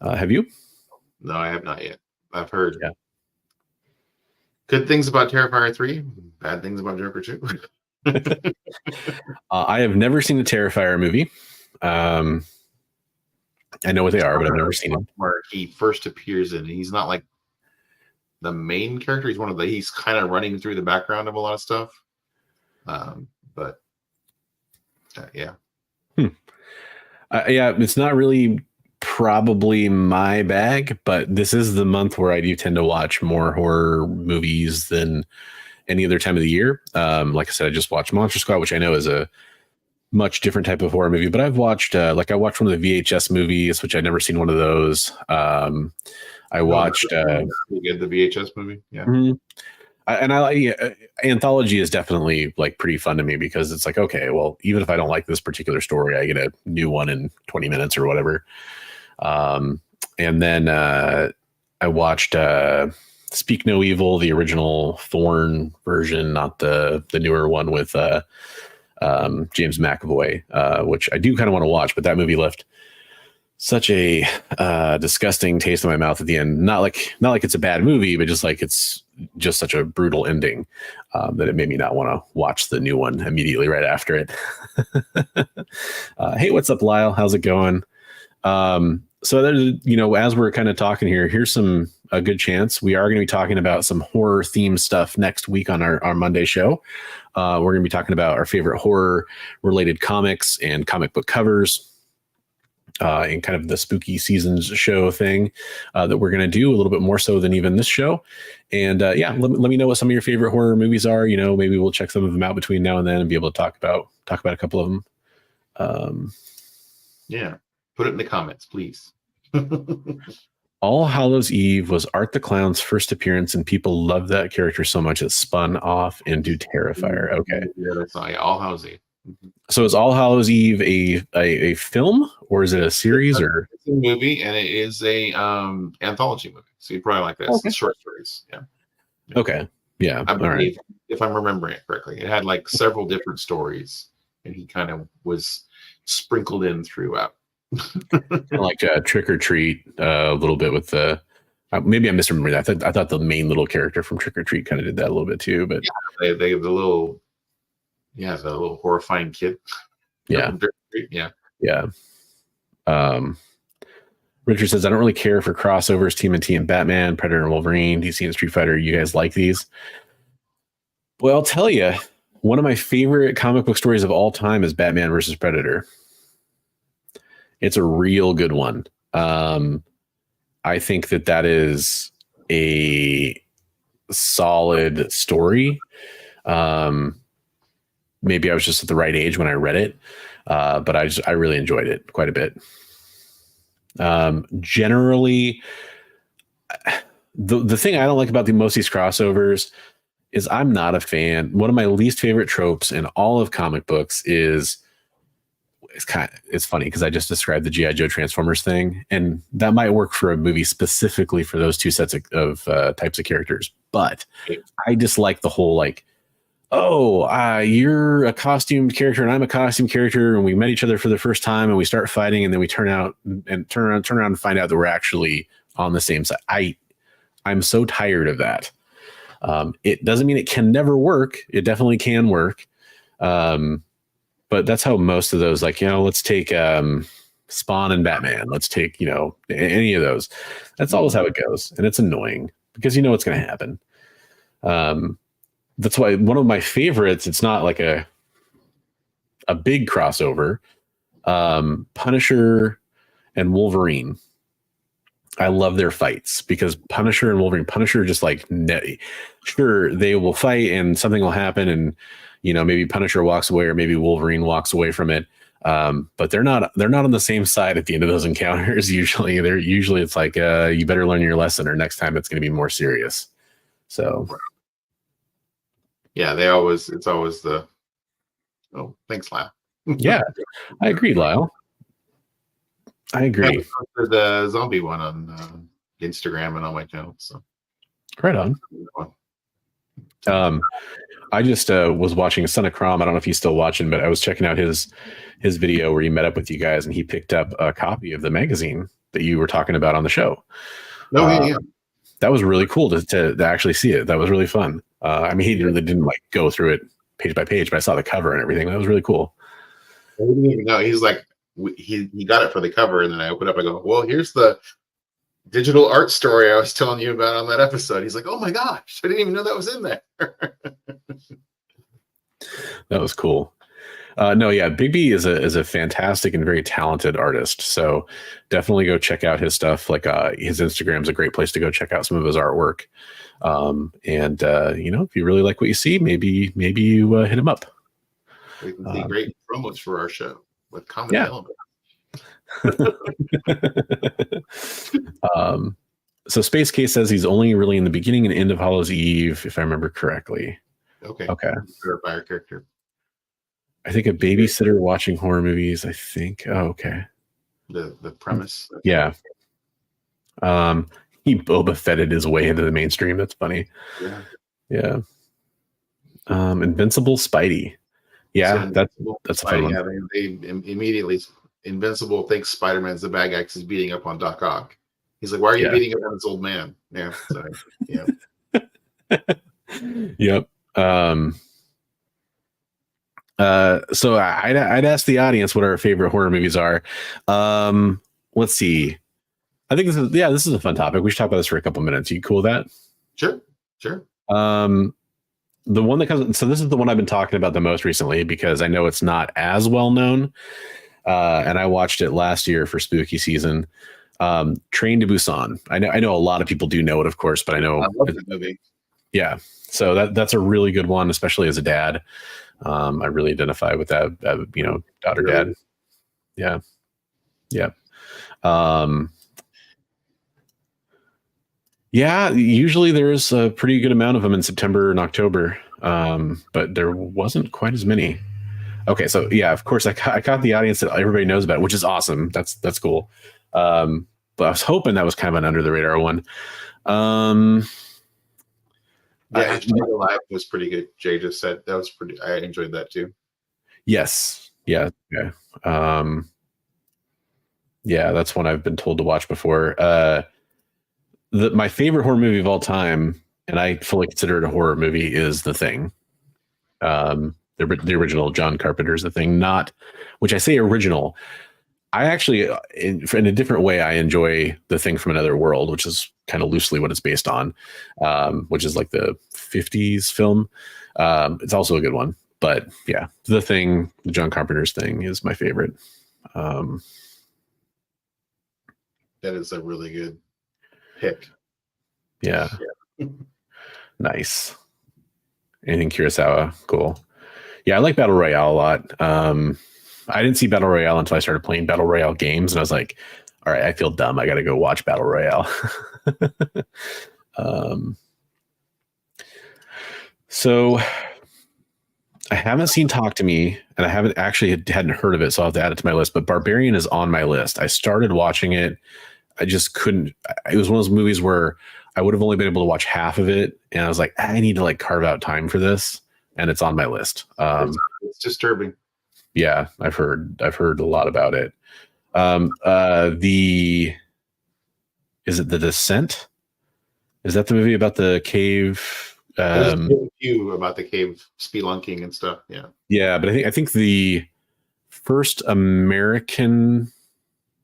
Have you? No, I have not yet. I've heard. Yeah. Good things about Terrifier 3, bad things about Joker 2. I have never seen the Terrifier movie. I know what they are, but I've never seen them. Where he first appears in, he's not like the main character. He's kind of running through the background of a lot of stuff. But yeah. Yeah, it's not really probably my bag, but this is the month where I do tend to watch more horror movies than any other time of the year. Like I said, I just watched Monster Squad, which I know is a much different type of horror movie, but I've watched I watched one of the VHS movies, which I'd never seen one of those. I watched the VHS movie. Yeah. Mm-hmm. Anthology is definitely like pretty fun to me because it's like, okay, well, even if I don't like this particular story, I get a new one in 20 minutes or whatever. And then I watched Speak No Evil, the original Thorn version, not the newer one with James McAvoy, which I do kind of want to watch, but that movie left such a disgusting taste in my mouth at the end. Not like it's a bad movie, but just like it's just such a brutal ending that it made me not want to watch the new one immediately right after it. Hey, what's up, Lyle? How's it going? So there's, as we're kind of talking here, here's a good chance we are going to be talking about some horror themed stuff next week on our Monday show. We're going to be talking about our favorite horror related comics and comic book covers. In kind of the spooky seasons show thing that we're going to do a little bit more so than even this show. And let me know what some of your favorite horror movies are. Maybe we'll check some of them out between now and then and be able to talk about a couple of them. Yeah. Put it in the comments, please. All Hallows Eve was Art the Clown's first appearance, and people loved that character so much it spun off into Terrifier. Okay. Yeah, that's All Hallows Eve. So is All Hallows Eve a film, or is it a series? Or it's a movie, and it is a anthology movie. So you probably like this. Okay. It's short stories. Yeah. Okay. Yeah. I believe, if I'm remembering it correctly, it had like several different stories, and he kind of was sprinkled in throughout. Like Trick or Treat a little bit with the. Maybe I'm misremembering that. I thought the main little character from Trick or Treat kind of did that a little bit too. But yeah, they have the little horrifying kid. Yeah. Yeah. Yeah. Richard says, I don't really care for crossovers, TMNT and Batman, Predator and Wolverine, DC and Street Fighter. You guys like these? Well, I'll tell you, one of my favorite comic book stories of all time is Batman versus Predator. It's a real good one. I think that is a solid story. Maybe I was just at the right age when I read it, but I really enjoyed it quite a bit. Generally, the thing I don't like about most of these crossovers is I'm not a fan. One of my least favorite tropes in all of comic books is it's funny because I just described the G.I. Joe Transformers thing, and that might work for a movie specifically for those two sets of types of characters. But I dislike the whole like, you're a costumed character and I'm a costume character, and we met each other for the first time and we start fighting, and then we turn around and find out that we're actually on the same side. I'm so tired of that. It doesn't mean it can never work. It definitely can work. But that's how most of those, like, let's take Spawn and Batman. Let's take, any of those. That's always how it goes. And it's annoying because what's going to happen. That's why one of my favorites, it's not like a big crossover, Punisher and Wolverine. I love their fights because Punisher and Wolverine, Punisher just like, sure, they will fight and something will happen, and maybe Punisher walks away or maybe Wolverine walks away from it. But they're not on the same side at the end of those encounters. Usually it's like, you better learn your lesson, or next time it's going to be more serious. So yeah, it's always the, oh, thanks, Lyle. Yeah, I agree, Lyle. I agree. I posted the zombie one on Instagram and on my channel. So right on. I just was watching Son of Crom. I don't know if he's still watching, but I was checking out his video where he met up with you guys, and he picked up a copy of the magazine that you were talking about on the show. Yeah. That was really cool to actually see it. That was really fun. He really didn't like go through it page by page, but I saw the cover and everything. That was really cool. I didn't even know. He's like, he got it for the cover, and then I open up. I go, well, here's the digital art story I was telling you about on that episode. He's like, "Oh my gosh, I didn't even know that was in there." That was cool. No, yeah, Bigby is a fantastic and very talented artist. So definitely go check out his stuff. Like his Instagram is a great place to go check out some of his artwork. And if you really like what you see, maybe you hit him up. We can see great promos for our show with common elements. So Space Case says he's only really in the beginning and end of Hallows Eve, if I remember correctly. Okay. By our character. I think a babysitter watching horror movies. I think. Oh, okay. The premise. Yeah. He Boba Fetted his way into the mainstream. That's funny. Yeah. Invincible Spidey. Yeah, so that's a fun one. Yeah, they immediately Invincible thinks Spider-Man's the bad guy because he's beating up on Doc Ock. He's like, "Why are you beating up on this old man?" Yeah. So, yeah. Yep. So I'd ask the audience what our favorite horror movies are. Let's see. I think this is a fun topic. We should talk about this for a couple minutes. You cool with that? Sure. The one that comes. So this is the one I've been talking about the most recently because I know it's not as well known. And I watched it last year for spooky season. Train to Busan. I know a lot of people do know it, of course, but I know. I love that movie. Yeah. So that's a really good one, especially as a dad. I really identify with that, daughter, dad. Yeah. Yeah. Yeah, usually there's a pretty good amount of them in September and October, but there wasn't quite as many. Okay, so yeah, of course, I caught the audience that everybody knows about, which is awesome. That's cool. But I was hoping that was kind of an under the radar one. Yeah, Live was pretty good. Jay just said that was pretty. I enjoyed that too. Yes. Yeah. Yeah. Yeah, that's one I've been told to watch before. My favorite horror movie of all time, and I fully consider it a horror movie, is The Thing. The original John Carpenter's The Thing, not, which I say original. I actually, in a different way, I enjoy The Thing from Another World, which is kind of loosely what it's based on, which is like the 50s film. It's also a good one. But yeah, The Thing, the John Carpenter's Thing, is my favorite. That is a really good pick. Yeah. Nice. Anything Kurosawa? Cool. Yeah, I like Battle Royale a lot. I didn't see Battle Royale until I started playing Battle Royale games, and I was like, all right, I feel dumb. I got to go watch Battle Royale. So I haven't seen Talk to Me, and I hadn't heard of it, so I'll have to add it to my list. But Barbarian is on my list. I started watching it. I just couldn't. It was one of those movies where I would have only been able to watch half of it, and I was like, I need to like carve out time for this, and it's on my list. It's disturbing. Yeah, I've heard a lot about it. Is it The Descent? Is that the movie about the cave? There's a few about the cave spelunking and stuff. Yeah. Yeah, but I think the first American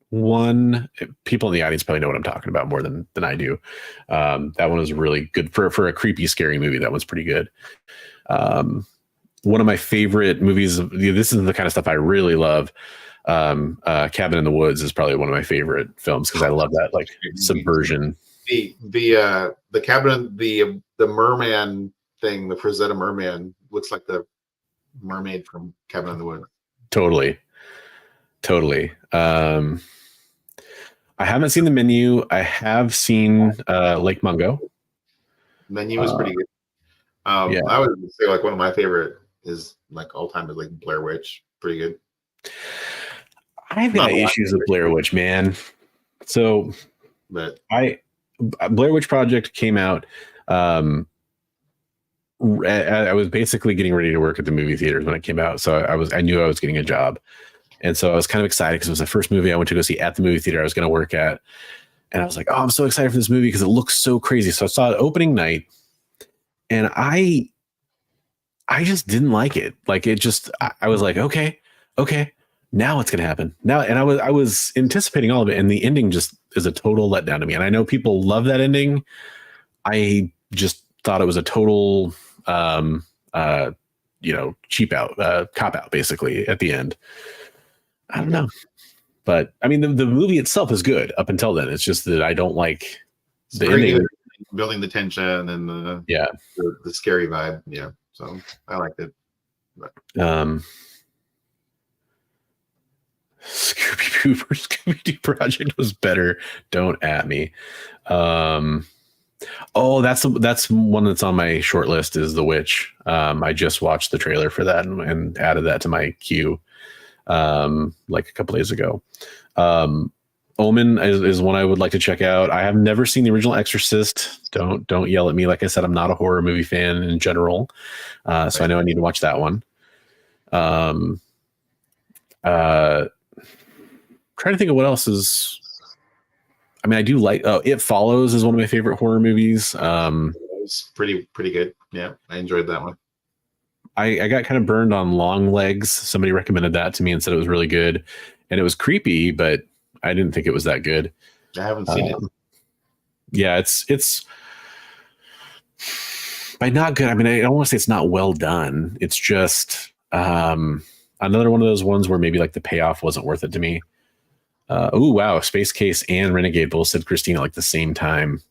one, people in the audience probably know what I'm talking about more than I do. That one was really good for a creepy, scary movie. That one's pretty good. One of my favorite movies. This is the kind of stuff I really love. Cabin in the Woods is probably one of my favorite films because I love that like subversion. The cabin, the merman thing, the Frazetta merman looks like the mermaid from Cabin in the Woods. Totally. I haven't seen The Menu. I have seen Lake Mungo. Menu is pretty good. Yeah. I would say like one of my favorite is like all time is like Blair Witch. Pretty good. I've got issues with Blair Witch, man. So Blair Witch Project came out. I was basically getting ready to work at the movie theaters when it came out. So I knew I was getting a job. And so I was kind of excited because it was the first movie I went to go see at the movie theater I was going to work at. And I was like, oh, I'm so excited for this movie because it looks so crazy. So I saw it opening night and I just didn't like it. Like it just, I was like, okay. now what's going to happen now? And I was anticipating all of it, and the ending just is a total letdown to me. And I know people love that ending. I just thought it was a total, cheap out, cop out, basically at the end. I don't know, but I mean, the movie itself is good up until then. It's just that I don't like the ending. Building the tension and the scary vibe. Yeah, so I liked it. But. Scooby-Doo Project was better. Don't at me. That's one that's on my short list is The Witch. I just watched the trailer for that and added that to my queue like a couple days ago. Omen is one I would like to check out. I have never seen the original Exorcist. Don't yell at me. Like I said, I'm not a horror movie fan in general. So I know I need to watch that one. Trying to think of what else is. I mean, I do like. It Follows is one of my favorite horror movies. It was pretty good. Yeah, I enjoyed that one. I got kind of burned on Long Legs. Somebody recommended that to me and said it was really good, and it was creepy, but I didn't think it was that good. I haven't seen it. Yeah, it's by not good. I mean, I don't want to say it's not well done. It's just another one of those ones where maybe like the payoff wasn't worth it to me. Oh wow, Space Case and Renegade both said Christina like the same time.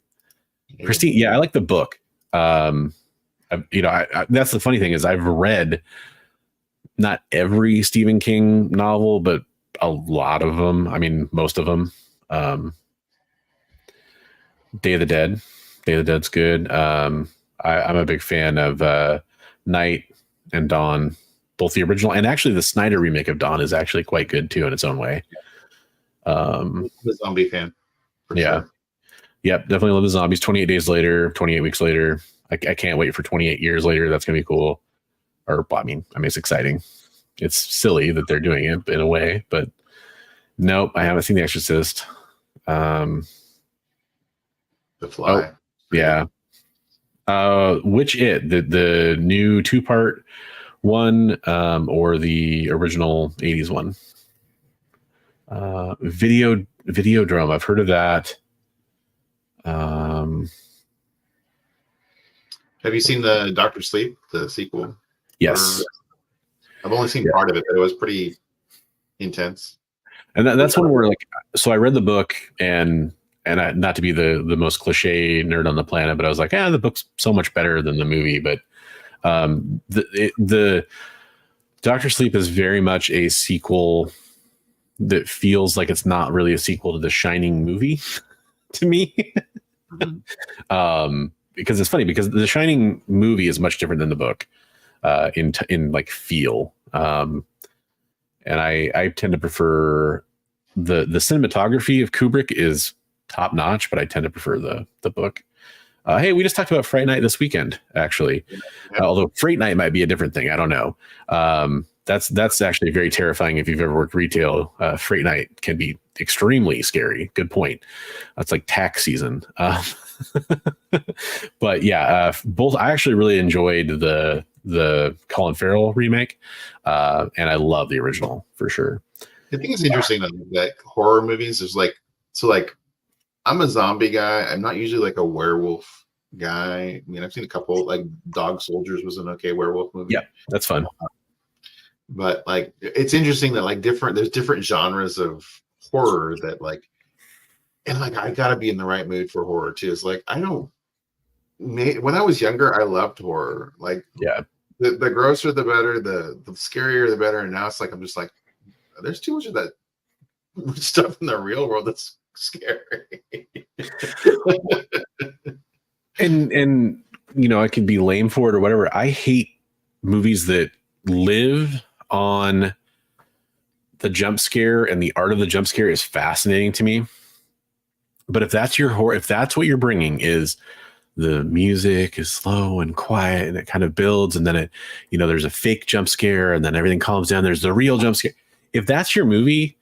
Yeah. Christine, yeah, I like the book. That's the funny thing is I've read not every Stephen King novel, but a lot of them. I mean, most of them. Day of the Dead's good. I'm a big fan of Night and Dawn, both the original and actually the Snyder remake of Dawn is actually quite good too in its own way. The zombie fan. Yeah. Sure. Yep. Definitely love the zombies. 28 days later, 28 weeks later. I can't wait for 28 years later. That's going to be cool. I mean, it's exciting. It's silly that they're doing it in a way, but nope. I haven't seen The Exorcist. The Fly. Oh, yeah. The new 2-part one, or the original 80s one? Videodrome. I've heard of that. Have you seen the Dr. Sleep, the sequel? Yes. I've only seen part of it, but it was pretty intense. And that's one where so I read the book and not to be the most cliche nerd on the planet, but I was like, the book's so much better than the movie. But the Dr. Sleep is very much a sequel that feels like it's not really a sequel to the Shining movie to me. Because it's funny because the Shining movie is much different than the book in like feel. And I tend to prefer the cinematography of Kubrick is top notch, but I tend to prefer the book. Hey, we just talked about Fright Night this weekend, actually. Although Freight Night might be a different thing. I don't know. That's actually very terrifying if you've ever worked retail. Freight Night can be extremely scary. Good point. That's like tax season. But yeah, both. I actually really enjoyed the Colin Farrell remake, and I love the original for sure. I think it's interesting that horror movies is like I'm a zombie guy. I'm not usually like a werewolf guy. I mean, I've seen a couple, like Dog Soldiers was an okay werewolf movie. Yeah, that's fun. But like, it's interesting that there's different genres of horror that I gotta be in the right mood for horror too. It's like, when I was younger, I loved horror. Like, yeah, the grosser the better, the scarier the better. And now it's like, I'm just like, there's too much of that stuff in the real world that's scary. and I could be lame for it or whatever. I hate movies that live on the jump scare, and the art of the jump scare is fascinating to me. But if that's your horror, if that's what you're bringing, is the music is slow and quiet and it kind of builds, and then it, there's a fake jump scare and then everything calms down. There's the real jump scare. If that's your movie,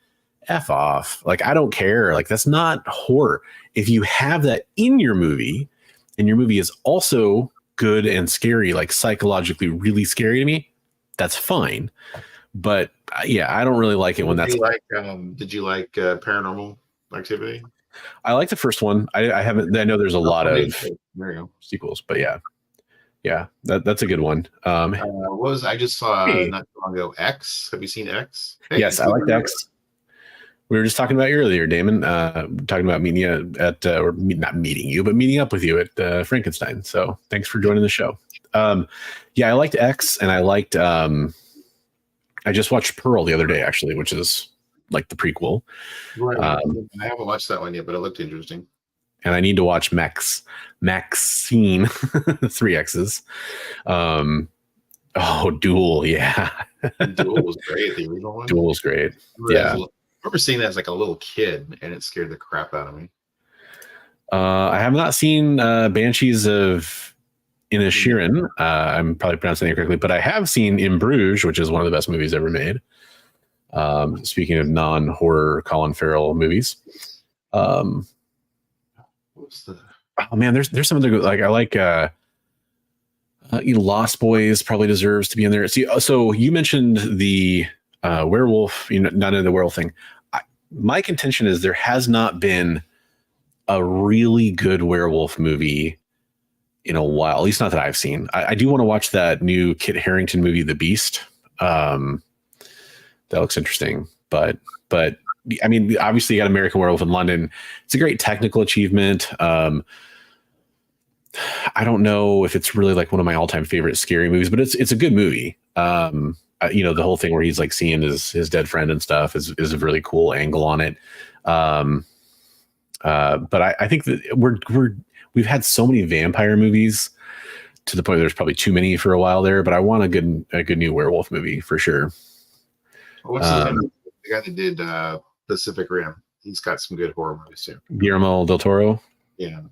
F off. Like, I don't care. Like, that's not horror. If you have that in your movie and your movie is also good and scary, like psychologically really scary to me, that's fine. But yeah, I don't really like it when that's Did you like Paranormal Activity? I like the first one. I haven't. I know there's a lot of there you go. sequels, but yeah, that's a good one. I just saw not too long ago X. Have you seen X? Hey, yes, I like X. We were just talking about you earlier, Damon. Talking about meeting you at, or not meeting you, but meeting up with you at Frankenstein. So thanks for joining the show. Yeah, I liked X, and I liked. I just watched Pearl the other day, actually, which is like the prequel. Right. I haven't watched that one yet, but it looked interesting. And I need to watch Maxine, 3 X's. Duel, yeah. Duel was great. The original one. Duel was great. Yeah. I remember seeing that as like a little kid, and it scared the crap out of me. I have not seen Banshees of Inisherin. I'm probably pronouncing it correctly, but I have seen In Bruges, which is one of the best movies ever made. Speaking of non-horror Colin Farrell movies. Oh man, there's some other good, like I like Lost Boys probably deserves to be in there. See, so you mentioned the werewolf, not in the werewolf thing. My contention is there has not been a really good werewolf movie in a while, at least not that I've seen. I do want to watch that new Kit Harington movie, The Beast. That looks interesting, but I mean, obviously you got American Werewolf in London. It's a great technical achievement. I don't know if it's really like one of my all-time favorite scary movies, but it's a good movie. The whole thing where he's like seeing his dead friend and stuff is a really cool angle on it. But I think that we've had so many vampire movies to the point where there's probably too many for a while there, but I want a good new werewolf movie for sure. What's the guy that did Pacific Rim? He's got some good horror movies too. Guillermo del Toro. Yeah.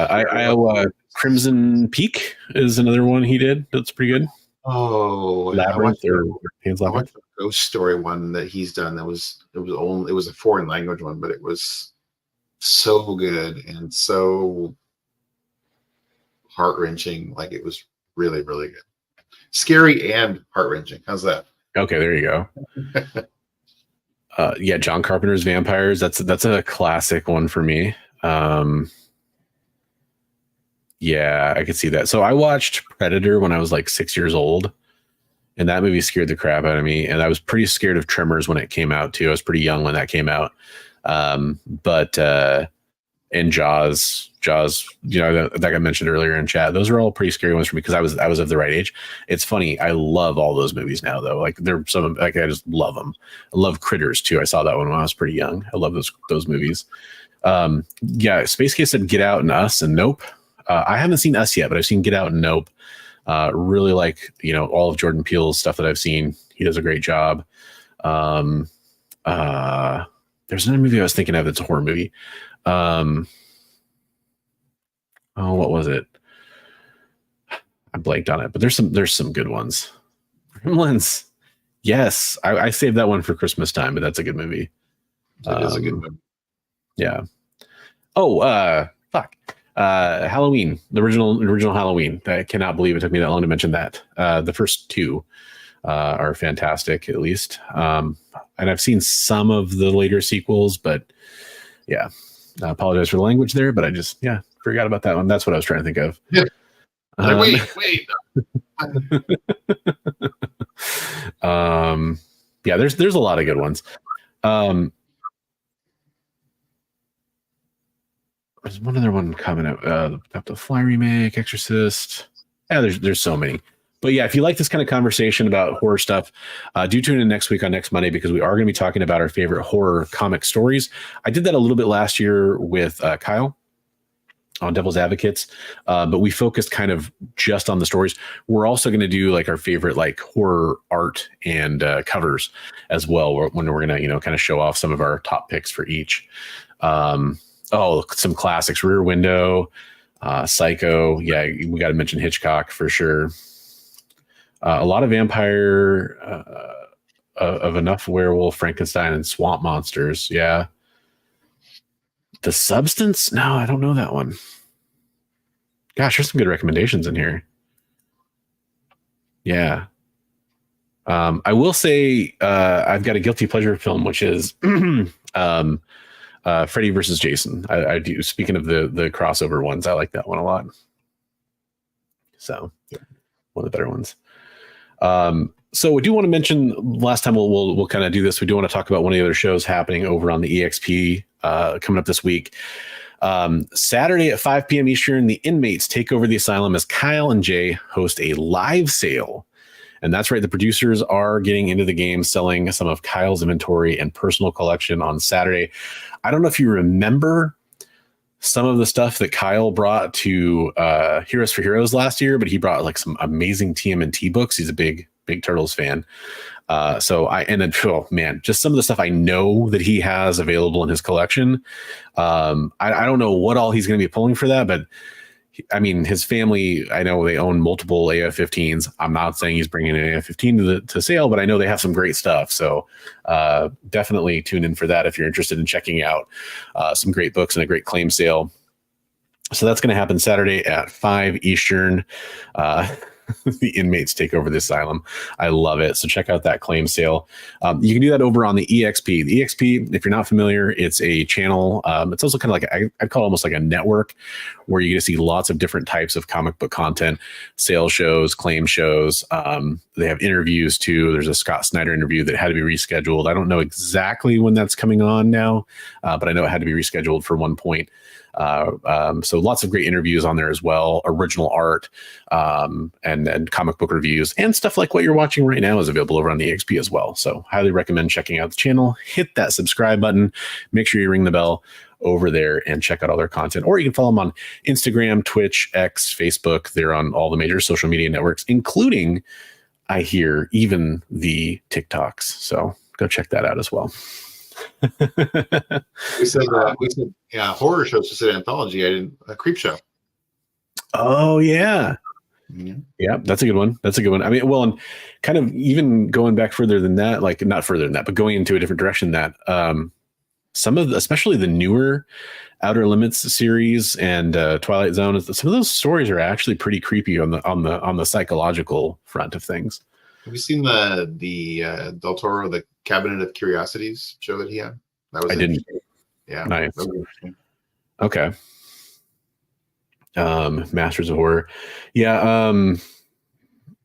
I Crimson Peak is another one he did. That's pretty good. Oh, Labyrinth or Pan's I Labyrinth. watched the Ghost Story one that he's done. It was a foreign language one, but it was so good and so heart-wrenching. Like it was really, really good. Scary and heart-wrenching. How's that? Okay, there you go. Yeah, John Carpenter's Vampires. That's a classic one for me. Yeah, I could see that. So I watched Predator when I was like 6 years old, and that movie scared the crap out of me. And I was pretty scared of Tremors when it came out too. I was pretty young when that came out. And Jaws, that I mentioned earlier in chat, those are all pretty scary ones for me because I was of the right age. It's funny. I love all those movies now though. Like they're some, like I just love them. I love Critters too. I saw that one when I was pretty young. I love those movies. Yeah. Space Case said Get Out and Us and Nope. I haven't seen Us yet, but I've seen Get Out and Nope. Really like, all of Jordan Peele's stuff that I've seen. He does a great job. There's another movie I was thinking of that's a horror movie. What was it? I blanked on it, but there's some good ones. Gremlins. Yes. I saved that one for Christmas time, but that's a good movie. It is a good movie. Yeah. Fuck. Halloween, the original Halloween. I cannot believe it took me that long to mention that. The first 2 are fantastic, at least. And I've seen some of the later sequels, but yeah, I apologize for the language there, but I just, forgot about that one. That's what I was trying to think of. Yeah. Wait. Yeah, there's a lot of good ones. There's one other one coming up. The Fly remake, Exorcist. Yeah, there's so many. But yeah, if you like this kind of conversation about horror stuff, do tune in next week on next Monday because we are going to be talking about our favorite horror comic stories. I did that a little bit last year with Kyle on Devil's Advocates, but we focused kind of just on the stories. We're also going to do like our favorite like horror art and covers as well, when we're going to kind of show off some of our top picks for each. Some classics: Rear Window, Psycho. Yeah, we got to mention Hitchcock for sure. A lot of vampire, of Enough Werewolf, Frankenstein, and Swamp Monsters. Yeah. The Substance? No, I don't know that one. Gosh, there's some good recommendations in here. Yeah. I will say I've got a guilty pleasure film, which is Freddy versus Jason. I do. Speaking of the crossover ones, I like that one a lot. So one of the better ones. So we do want to mention last time we'll kind of do this. We do want to talk about one of the other shows happening over on the EXP coming up this week. Saturday at 5 p.m. Eastern, the inmates take over the asylum as Kyle and Jay host a live sale. And that's right. The producers are getting into the game, selling some of Kyle's inventory and personal collection on Saturday. I don't know if you remember some of the stuff that Kyle brought to Heroes for Heroes last year, but he brought like some amazing TMNT books. He's a big Turtles fan. Just some of the stuff I know that he has available in his collection. I don't know what all he's going to be pulling for that, but I mean, his family, I know they own multiple AF-15s. I'm not saying he's bringing an AF-15 to sale, but I know they have some great stuff. So definitely tune in for that if you're interested in checking out some great books and a great claim sale. So that's going to happen Saturday at 5 Eastern. The inmates take over the asylum. I love it. So check out that claim sale. You can do that over on the EXP. The EXP, if you're not familiar, it's a channel. It's also kind of like I'd call it almost like a network where you get to see lots of different types of comic book content, sales shows, claim shows. They have interviews too. There's a Scott Snyder interview that had to be rescheduled. I don't know exactly when that's coming on now, but I know it had to be rescheduled for one point. So lots of great interviews on there as well, original art, and comic book reviews, and stuff like what you're watching right now is available over on the EXP as well. So highly recommend checking out the channel. Hit that subscribe button. Make sure you ring the bell over there and check out all their content. Or you can follow them on Instagram, Twitch, X, Facebook. They're on all the major social media networks, including, I hear, even the TikToks. So go check that out as well. we said horror shows. Just an anthology. I didn't a creep show. Oh yeah. Yeah, that's a good one. I mean, well, and kind of even going back further than that, like not further than that, but going into a different direction, that some of especially the newer Outer Limits series and Twilight Zone, some of those stories are actually pretty creepy on the psychological front of things. Have you seen the Del Toro, the Cabinet of Curiosities show that he had? That was didn't. Yeah. Nice. Okay. Masters of Horror. Yeah.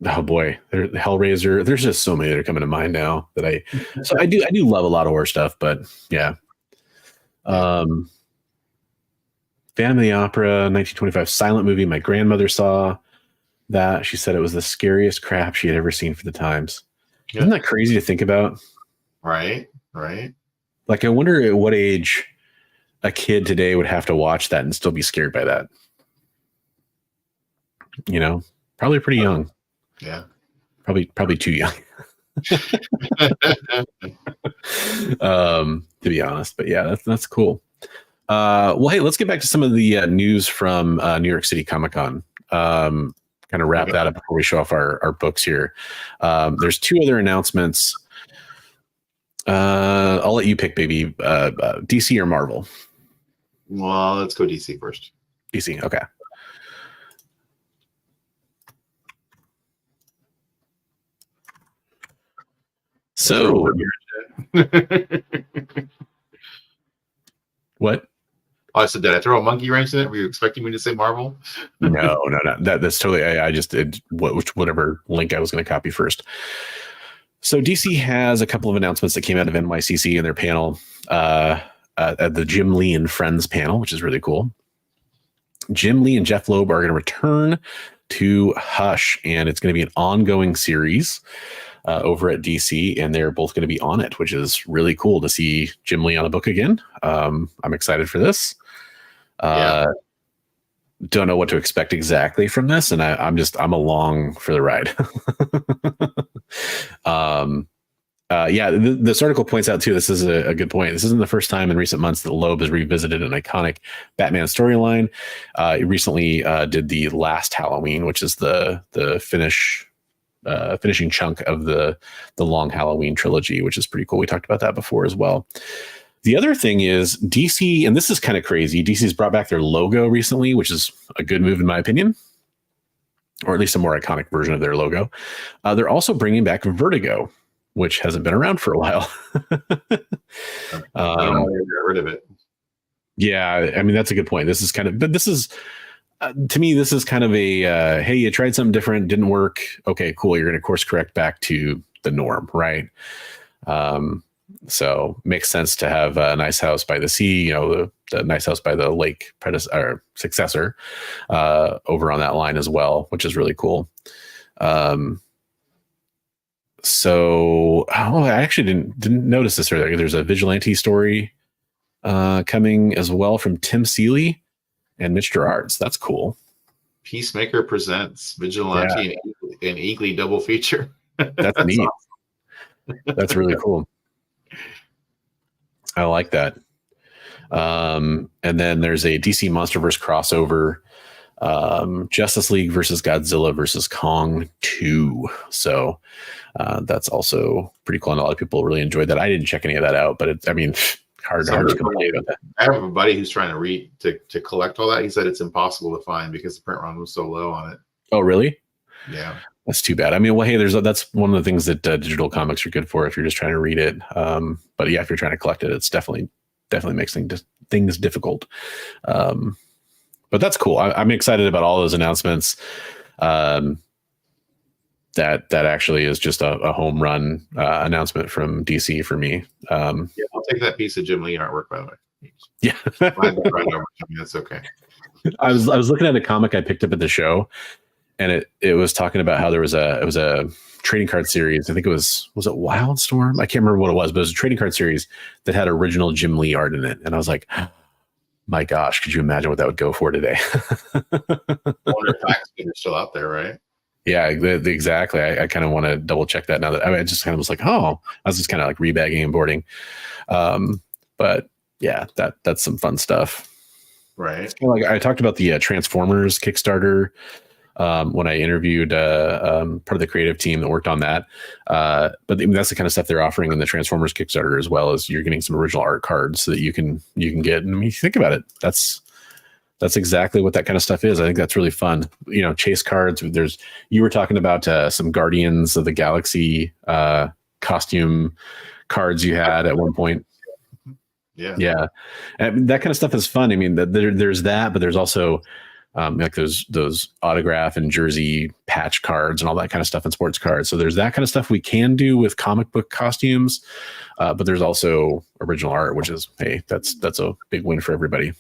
Oh boy, Hellraiser. There's just so many that are coming to mind now that I do love a lot of horror stuff, but yeah. Phantom of the Opera, 1925 silent movie. My grandmother saw that. She said it was the scariest crap she had ever seen for the times. Yeah. Isn't that crazy to think about? Right. Like, I wonder at what age a kid today would have to watch that and still be scared by that. You know, probably pretty young. Yeah. Probably too young. To be honest, but yeah, that's cool. Well, hey, let's get back to some of the news from New York City Comic Con. Kind of wrap that up before we show off our books here. There's two other announcements. I'll let you pick, baby. DC or Marvel? Well, let's go DC first. DC, okay. So, what? Oh, I said, did I throw a monkey wrench in it? Were you expecting me to say Marvel? No. That's totally. I just did whatever link I was going to copy first. So DC has a couple of announcements that came out of NYCC in their panel, at the Jim Lee and Friends panel, which is really cool. Jim Lee and Jeff Loeb are going to return to Hush, and it's going to be an ongoing series over at DC, and they're both going to be on it, which is really cool to see Jim Lee on a book again. I'm excited for this. Don't know what to expect exactly from this, and I'm along for the ride. This article points out too, this is a good point. This isn't the first time in recent months that Loeb has revisited an iconic Batman storyline. He recently did the Last Halloween, which is the finishing chunk of the Long Halloween trilogy, which is pretty cool. We talked about that before as well. The other thing is DC, and this is kind of crazy, DC's brought back their logo recently, which is a good move in my opinion. or at least a more iconic version of their logo. They're also bringing back Vertigo, which hasn't been around for a while. I don't know why they got rid of it. Yeah, I mean, that's a good point. This is kind of, but this is, to me, this is kind of a, hey, you tried something different, didn't work. Okay, cool. You're going to course correct back to the norm, right? So makes sense to have a Nice House by the Sea, the Nice House by the Lake successor over on that line as well, which is really cool. So, I actually didn't notice this earlier. There's a Vigilante story coming as well from Tim Seeley and Mitch Gerards. That's cool. Peacemaker presents Vigilante and Eagly double feature. That's neat. Awesome. That's really cool. I like that. And then there's a DC Monsterverse crossover, Justice League versus Godzilla versus Kong 2. So that's also pretty cool. And a lot of people really enjoyed that. I didn't check any of that out, but hard to complain about that. I have a buddy who's trying to read to collect all that. He said it's impossible to find because the print run was so low on it. Oh, really? Yeah. That's too bad. I mean, well, hey, that's one of the things that digital comics are good for if you're just trying to read it. But yeah, if you're trying to collect it, it's definitely makes things difficult. But that's cool. I'm excited about all those announcements. That actually is just a home run announcement from DC for me. Yeah, I'll take that piece of Jim Lee artwork, by the way. Yeah, that's okay. I was looking at a comic I picked up at the show, and it was talking about how it was a trading card series. I think was it Wildstorm? I can't remember what it was, but it was a trading card series that had original Jim Lee art in it, and I was like, my gosh, could you imagine what that would go for today? I wonder if Paxton is still out there, right? Yeah, exactly. I kind of want to double check that now that I just kind of was like, I was just kind of like rebagging and boarding. But yeah, that's some fun stuff. Right. It's kind of like I talked about the Transformers Kickstarter when I interviewed part of the creative team that worked on that. But I mean, that's the kind of stuff they're offering in the Transformers Kickstarter, as well as you're getting some original art cards so that you can get. And I mean, think about it. That's exactly what that kind of stuff is. I think that's really fun. Chase cards. You were talking about some Guardians of the Galaxy costume cards you had at one point. Yeah. And that kind of stuff is fun. I mean, there's that, but there's also like those autograph and jersey patch cards and all that kind of stuff and sports cards. So there's that kind of stuff we can do with comic book costumes, but there's also original art, which is, hey, that's a big win for everybody.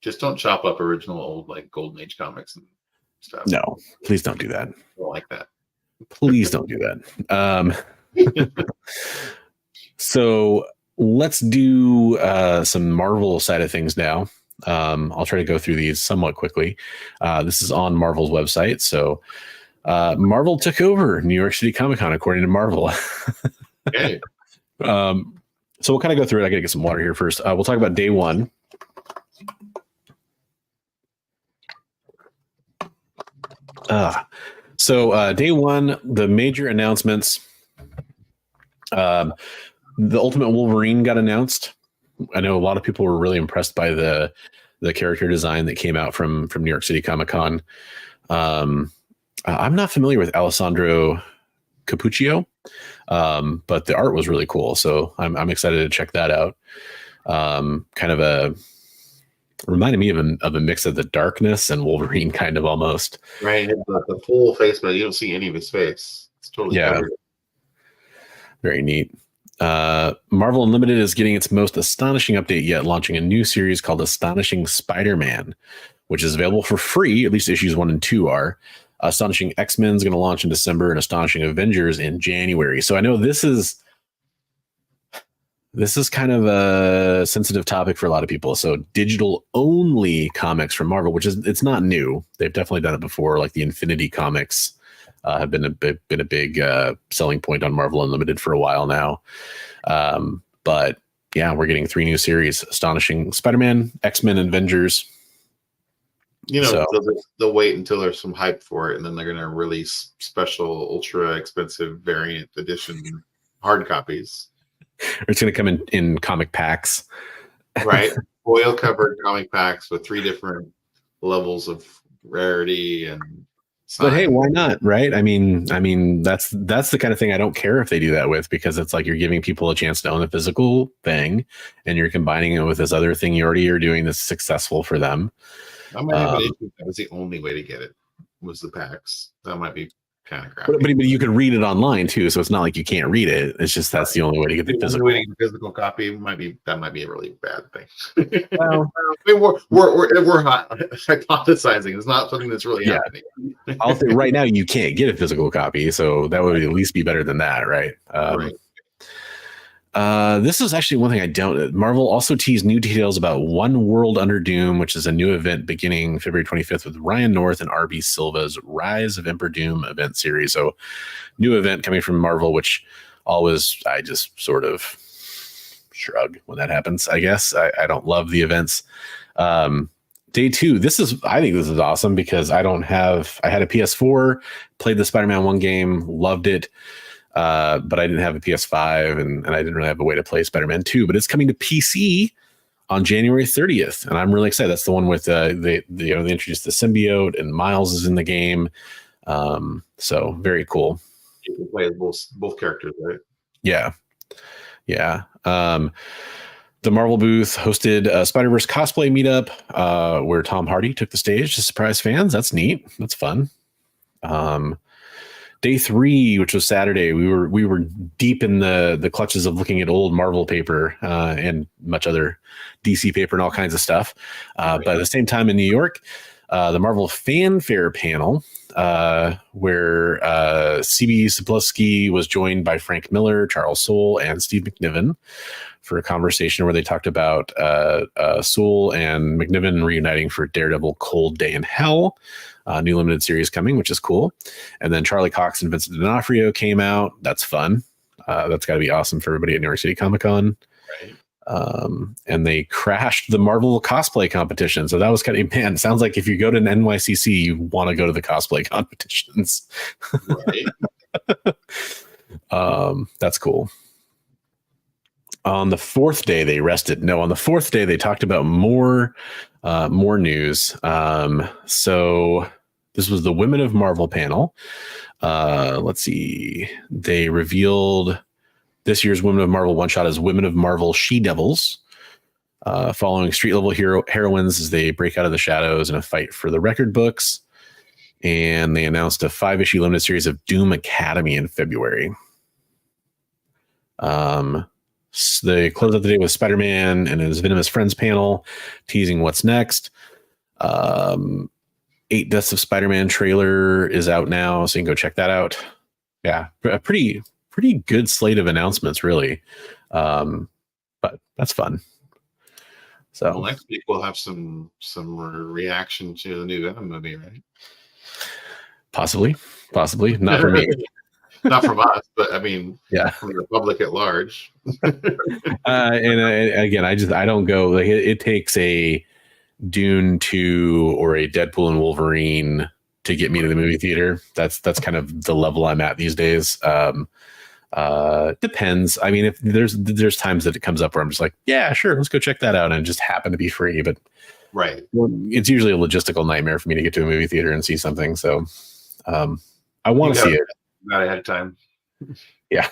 Just don't chop up original old like Golden Age comics and stuff. No, please don't do that. I don't like that. Please don't do that. So let's do some Marvel side of things now. I'll try to go through these somewhat quickly. This is on Marvel's website. So Marvel took over New York City Comic Con, according to Marvel. Okay. So we'll kind of go through it. I got to get some water here first. We'll talk about day one. So day one, the major announcements. The Ultimate Wolverine got announced. I know a lot of people were really impressed by the character design that came out from New York City Comic Con. I'm not familiar with Alessandro Capuccio, but the art was really cool. So I'm excited to check that out. Kind of reminded me of a mix of the Darkness and Wolverine, kind of almost. Right, the full face, but you don't see any of his face. It's totally covered. Very neat. Marvel Unlimited is getting its most astonishing update yet, launching a new series called Astonishing Spider-Man, which is available for free. At least issues 1 and 2 are. Astonishing X-Men is going to launch in December, and Astonishing Avengers in January. So I know this is kind of a sensitive topic for a lot of people. So digital only comics from Marvel, it's not new. They've definitely done it before. Like the Infinity comics have been a big selling point on Marvel Unlimited for a while now. But yeah, we're getting 3 new series: Astonishing Spider-Man, X-Men, and Avengers. They'll wait until there's some hype for it, and then they're going to release special, ultra expensive variant edition hard copies. It's going to come in comic packs, right? Foil covered comic packs with 3 different levels of rarity and But hey, why not, right? I mean, that's the kind of thing I don't care if they do that with, because it's like you're giving people a chance to own a physical thing, and you're combining it with this other thing you already are doing that's successful for them. I might have an issue. That was the only way to get it, was the packs. That might be kind of crappy. But you could read it online too, so it's not like you can't read it. It's just that's the only way to get the physical. Physical copy might be a really bad thing. Well, we're hypothesizing. It's not something that's really happening. I'll say right now you can't get a physical copy, so that would at least be better than that, right? Right. This is actually one thing I don't. Marvel also teased new details about One World Under Doom, which is a new event beginning February 25th with Ryan North and RB Silva's Rise of Emperor Doom event series. So, new event coming from Marvel, which always I just sort of shrug when that happens. I guess I don't love the events. Day 2. I think this is awesome because I had a PS4, played the Spider-Man 1 game, loved it. But I didn't have a PS5 and I didn't really have a way to play Spider-Man 2, but it's coming to PC on January 30th. And I'm really excited. That's the one with they introduced the symbiote and Miles is in the game. So very cool. You can play both characters, right? Yeah. Yeah. The Marvel booth hosted a Spider-Verse cosplay meetup, where Tom Hardy took the stage to surprise fans. That's neat. That's fun. Day 3, which was Saturday, we were deep in the clutches of looking at old Marvel paper and much other DC paper and all kinds of stuff. But at the same time in New York, the Marvel Fanfare panel, where CB Sapolsky was joined by Frank Miller, Charles Soule, and Steve McNiven for a conversation where they talked about Soule and McNiven reuniting for Daredevil Cold Day in Hell. New limited series coming, which is cool. And then Charlie Cox and Vincent D'Onofrio came out. That's fun. That's got to be awesome for everybody at New York City Comic Con. Right. And they crashed the Marvel cosplay competition. So that was kind of, man, sounds like if you go to an NYCC, you want to go to the cosplay competitions. Right. That's cool. On the 4th day, they rested. No, on the 4th day, they talked about more news. So this was the Women of Marvel panel. Let's see. They revealed this year's Women of Marvel one shot as Women of Marvel She-Devils, following street level heroines as they break out of the shadows in a fight for the record books. And they announced a 5-issue limited series of Doom Academy in February. So they closed out the day with Spider-Man and his Venomous Friends panel, teasing what's next. 8 Deaths of Spider-Man trailer is out now, so you can go check that out. Yeah, a pretty good slate of announcements, really. But that's fun. So next week we'll have some reaction to the new Venom movie, right? Possibly, not for me. Not from us, but I mean, yeah, from the public at large. And again, I don't go like it takes a Dune 2 or a Deadpool and Wolverine to get me to the movie theater. That's kind of the level I'm at these days. Depends. I mean, if there's times that it comes up where I'm just like, yeah, sure, let's go check that out, and it just happened to be free. But right, it's usually a logistical nightmare for me to get to a movie theater and see something. So I want to see it. Not ahead of time. Yeah.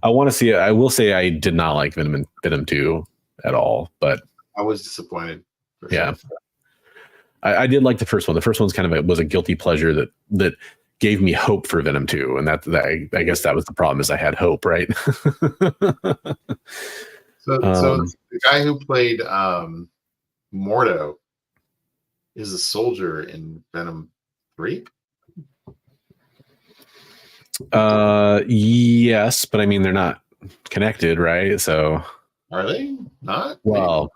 I want to see it. I will say I did not like Venom 2 at all, but I was disappointed. Yeah. Sure. I did like the first one. The first one's kind of was a guilty pleasure that gave me hope for Venom 2. And that I guess that was the problem, is I had hope, right? So the guy who played Mordo is a soldier in Venom 3? Yes, but I mean they're not connected, right? So are they not? Well,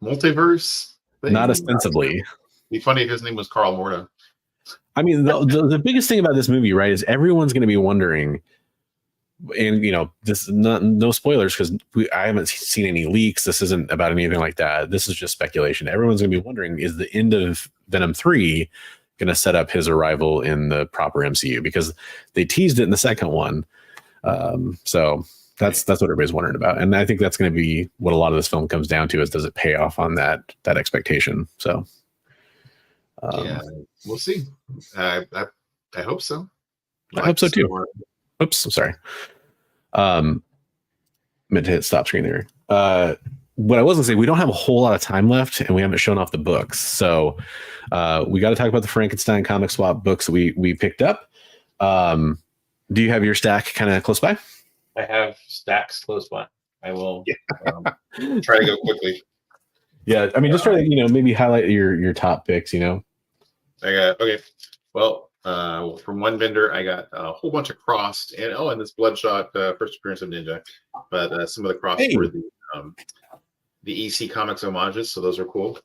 multiverse thing? Not ostensibly. It'd be funny if his name was Carl Mordo. I mean, the biggest thing about this movie, right, is everyone's going to be wondering, and this is no spoilers because I haven't seen any leaks. This isn't about anything like that. This is just speculation. Everyone's going to be wondering, is the end of Venom 3 going to set up his arrival in the proper MCU, because they teased it in the second one. So that's what everybody's wondering about. And I think that's going to be what a lot of this film comes down to, is does it pay off on that expectation? So Yeah, we'll see. I hope so. I hope so too. Oops, I'm sorry. Meant to hit stop screen there. What I was gonna say, we don't have a whole lot of time left, and we haven't shown off the books, so we got to talk about the Frankenstein comic swap books that we picked up. Do you have your stack kind of close by? I have stacks close by. I will Try to go quickly. Yeah, I mean, just try to maybe highlight your top picks. I got okay. Well, from one vendor, I got a whole bunch of crossed and this Bloodshot first appearance of Ninja, but some of the crossed were the EC Comics homages, so those are cool.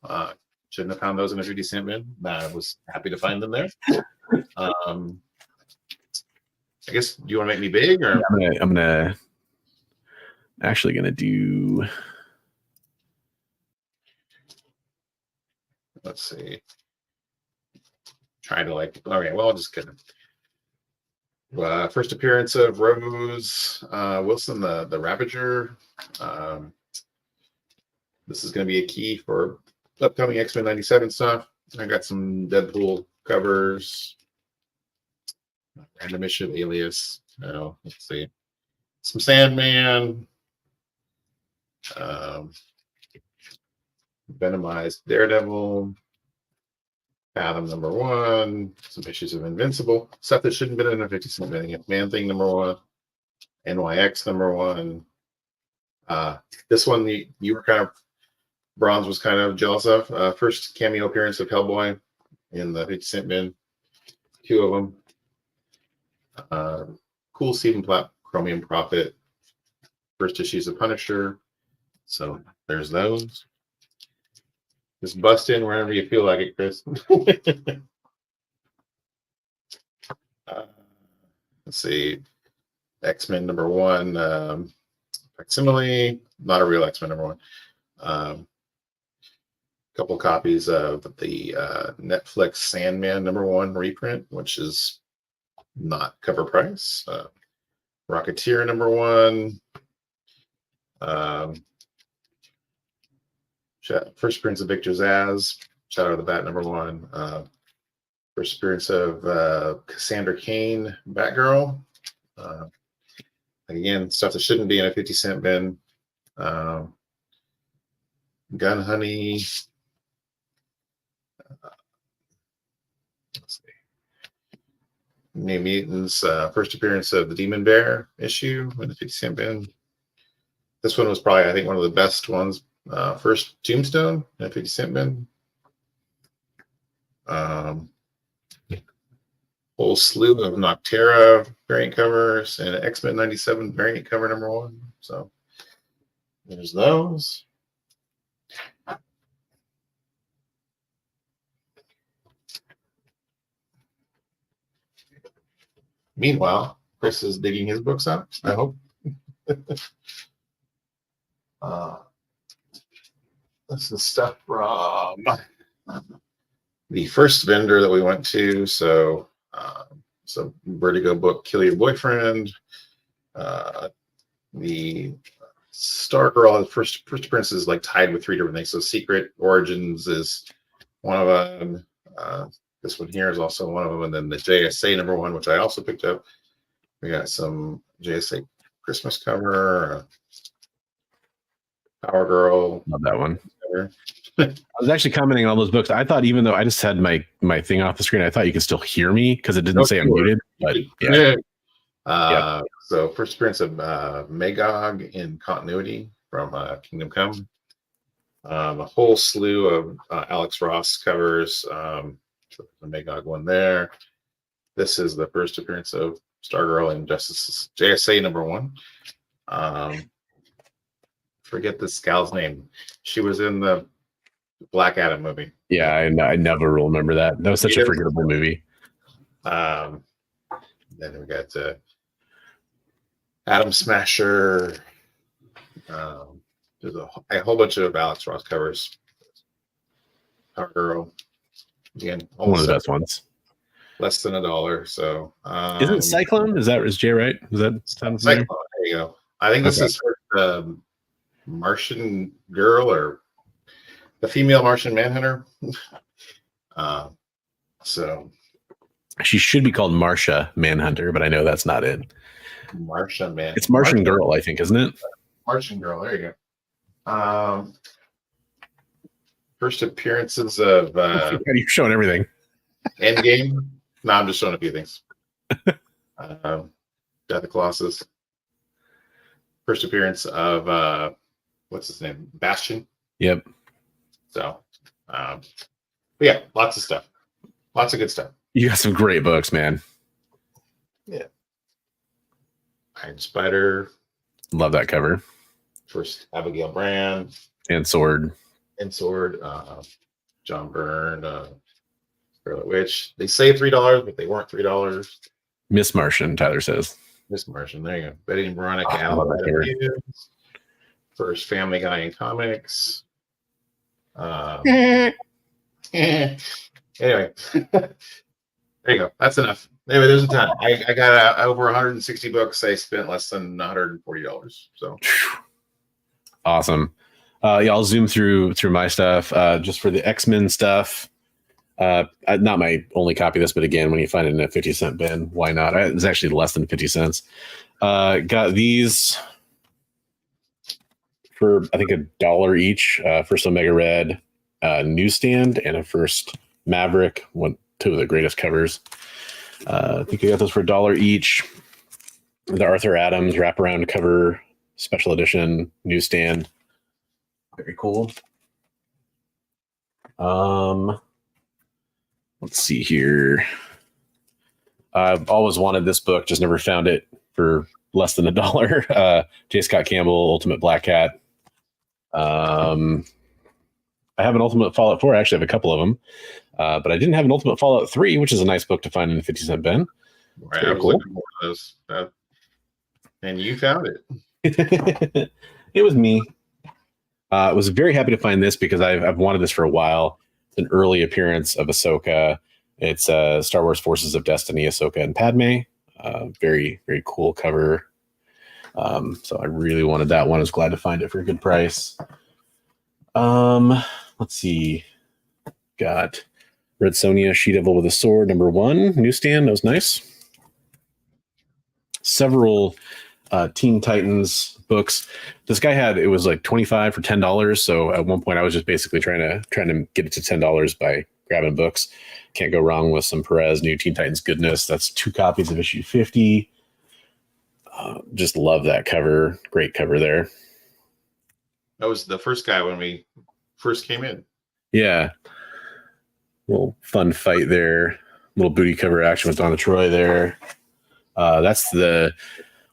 Shouldn't have found those in a 50-cent bin. I was happy to find them there. I guess, do you want to make me big, or I'm gonna actually gonna do. Let's see. Trying to okay, well, I'll just get it. First appearance of Rose Wilson, the Ravager. This is going to be a key for upcoming X-Men 97 stuff. I got some Deadpool covers. Random issue of Alias. Let's see. Some Sandman. Venomized Daredevil. Fathom #1, some issues of Invincible, stuff that shouldn't have been in a 50-cent bin. Man Thing #1, NYX #1. This one you were kind of, Bronze was kind of jealous of. First cameo appearance of Hellboy in the 50-cent bin. 2 of them. Cool Stephen Platt Chromium Prophet. First issues of Punisher. So there's those. Just bust in wherever you feel like it, Chris. Let's see. X-Men #1. Facsimile. Not a real X-Men #1. Couple copies of the Netflix Sandman #1 reprint, which is not cover price. Rocketeer #1. First appearance of Victor Zsasz, Shadow of the Bat #1. First appearance of Cassandra Cain, Batgirl. Again, stuff that shouldn't be in a 50-cent bin. Gun Honey. Let's see. New Mutants. First appearance of the Demon Bear issue in the 50-cent bin. This one was probably, I think, one of the best ones. First Tombstone in a 50-cent bin. Whole slew of Noctera variant covers and X-Men 97 variant cover #1. So there's those. Meanwhile, Chris is digging his books out, I hope. This is stuff from the first vendor that we went to. So Vertigo book, Kill Your Boyfriend. The Stargirl, first appearance is like tied with 3 different things. So Secret Origins is one of them. This one here is also one of them. And then the JSA #1, which I also picked up. We got some JSA Christmas cover. Power Girl. Love that one. I was actually commenting on all those books. I thought, even though I just had my thing off the screen, I thought you could still hear me because it didn't say I'm muted. But yeah. So first appearance of Magog in Continuity from Kingdom Come. A whole slew of Alex Ross covers. The Magog one there. This is the first appearance of Stargirl in Justice JSA #1. Forget this gal's name. She was in the Black Adam movie. Yeah, I never will remember that. That was such a forgettable movie. Then we got Atom Smasher. There's a whole bunch of Alex Ross covers. Power Girl. Again, One of the best ones. Less than $1. So isn't Cyclone? Is Jay right? Is that Cyclone? There you go. I think this is her Martian Girl, or the female Martian Manhunter. So She should be called Marcia Manhunter, but I know that's not it. Marcia, man. It's Martian Girl, I think, isn't it? Martian Girl. There you go. First appearances of You're showing everything. Endgame. No, I'm just showing a few things. Death of Colossus. First appearance of what's his name? Bastion. Yep. So, but yeah, lots of stuff. Lots of good stuff. You got some great books, man. Yeah. Iron Spider. Love that cover. First Abigail Brand. And Sword. And Sword. John Byrne. Scarlet Witch. They say $3, but they weren't $3. Miss Martian, Tyler says. Miss Martian. There you go. Betty and Veronica. I love that cover. First Family Guy in comics. Anyway. There you go. That's enough. Anyway, there's a ton. I got over 160 books. I spent less than $140. So awesome. Yeah, I'll zoom through my stuff. Just for the X-Men stuff. Not my only copy of this, but again, when you find it in a 50-cent bin, why not? It's actually less than 50 cents. Got these for I think $1 each. First Omega Red newsstand and a first Maverick, two of the greatest covers. I think I got those for $1 each. The Arthur Adams wraparound cover special edition newsstand. Very cool. Let's see here. I've always wanted this book, just never found it for less than $1. J. Scott Campbell, Ultimate Black Cat. I have an Ultimate Fallout 4. I actually have a couple of them. But I didn't have an Ultimate Fallout 3, which is a nice book to find in a 50-cent bin. Right, I was looking for those. And you found it. It was me. I was very happy to find this because I've wanted this for a while. It's an early appearance of Ahsoka. It's Star Wars Forces of Destiny, Ahsoka and Padme. Very, very cool cover. So I really wanted that one. I was glad to find it for a good price. Let's see. Got Red Sonja, She-Devil with a Sword, #1, newsstand. That was nice. Several Teen Titans books. This guy it was like $25 for $10. So at one point I was just basically trying to get it to $10 by grabbing books. Can't go wrong with some Perez New Teen Titans goodness. That's 2 copies of issue 50. Just love that cover. Great cover there. That was the first guy when we first came in. Yeah. Little fun fight there. Little booty cover action with Donna Troy there. That's the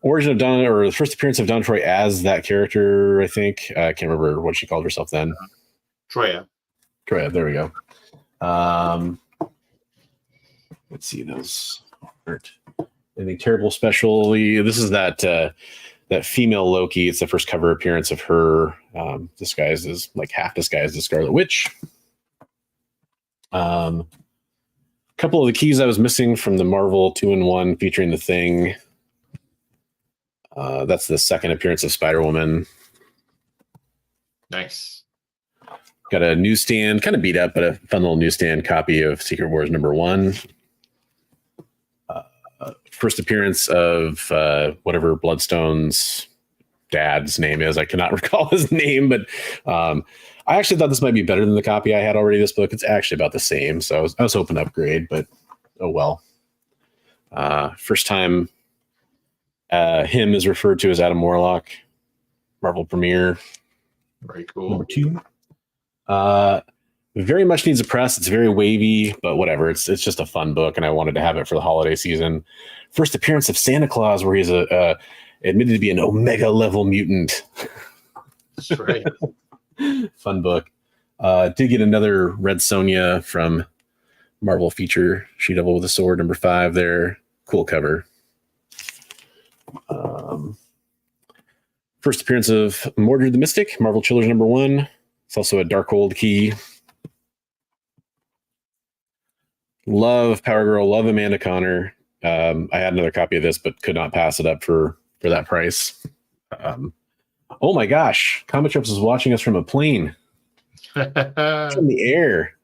origin of Donna, or the first appearance of Donna Troy as that character, I think. I can't remember what she called herself then. Troya, there we go. Let's see, those aren't anything terrible specially. This is that female Loki. It's the first cover appearance of her disguised as, like, half disguised as Scarlet Witch. Couple of the keys I was missing from the Marvel 2-in-1 featuring the Thing. That's the second appearance of Spider-Woman. nice. Got a newsstand, kind of beat up, but a fun little newsstand copy of Secret Wars #1. First appearance of whatever Bloodstone's dad's name is. I cannot recall his name, but I actually thought this might be better than the copy I had already. This book, it's actually about the same. So I was hoping to upgrade, but oh well. First time him is referred to as Adam Warlock. Marvel Premiere. Very cool. #2. Very much needs a press. It's very wavy, but whatever. It's just a fun book, and I wanted to have it for the holiday season. First appearance of Santa Claus, where he's admitted to be an Omega level mutant. That's right. Fun book. Did get another Red Sonja from Marvel feature. She-Devil with a Sword, #5 there. Cool cover. First appearance of Mordred the Mystic, Marvel Chillers #1. It's also a Darkhold key. Love Power Girl, love Amanda Connor. I had another copy of this, but could not pass it up for that price. Oh my gosh, Comic Trips is watching us from a plane. From the air.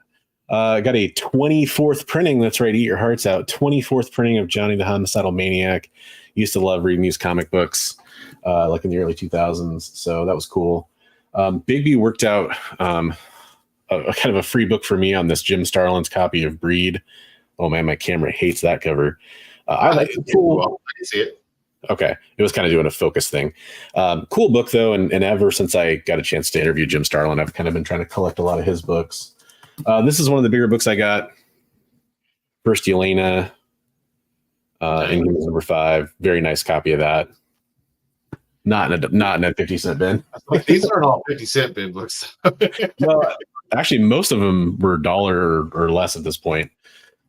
I got a 24th printing. That's right. Eat your hearts out. 24th printing of Johnny the Homicidal Maniac. Used to love reading these comic books, like in the early 2000s. So that was cool. Bigby worked out a kind of a free book for me on this Jim Starlin's copy of Breed. Oh man, my camera hates that cover. I like it. Cool. I can see it. Okay. It was kind of doing a focus thing. Cool book though. And ever since I got a chance to interview Jim Starlin, I've kind of been trying to collect a lot of his books. This is one of the bigger books I got. First Yelena, Inhumans #5. Very nice copy of that. Not in a 50-cent bin. Like, these aren't all 50-cent bin books. Well, actually, most of them were $1 or less at this point.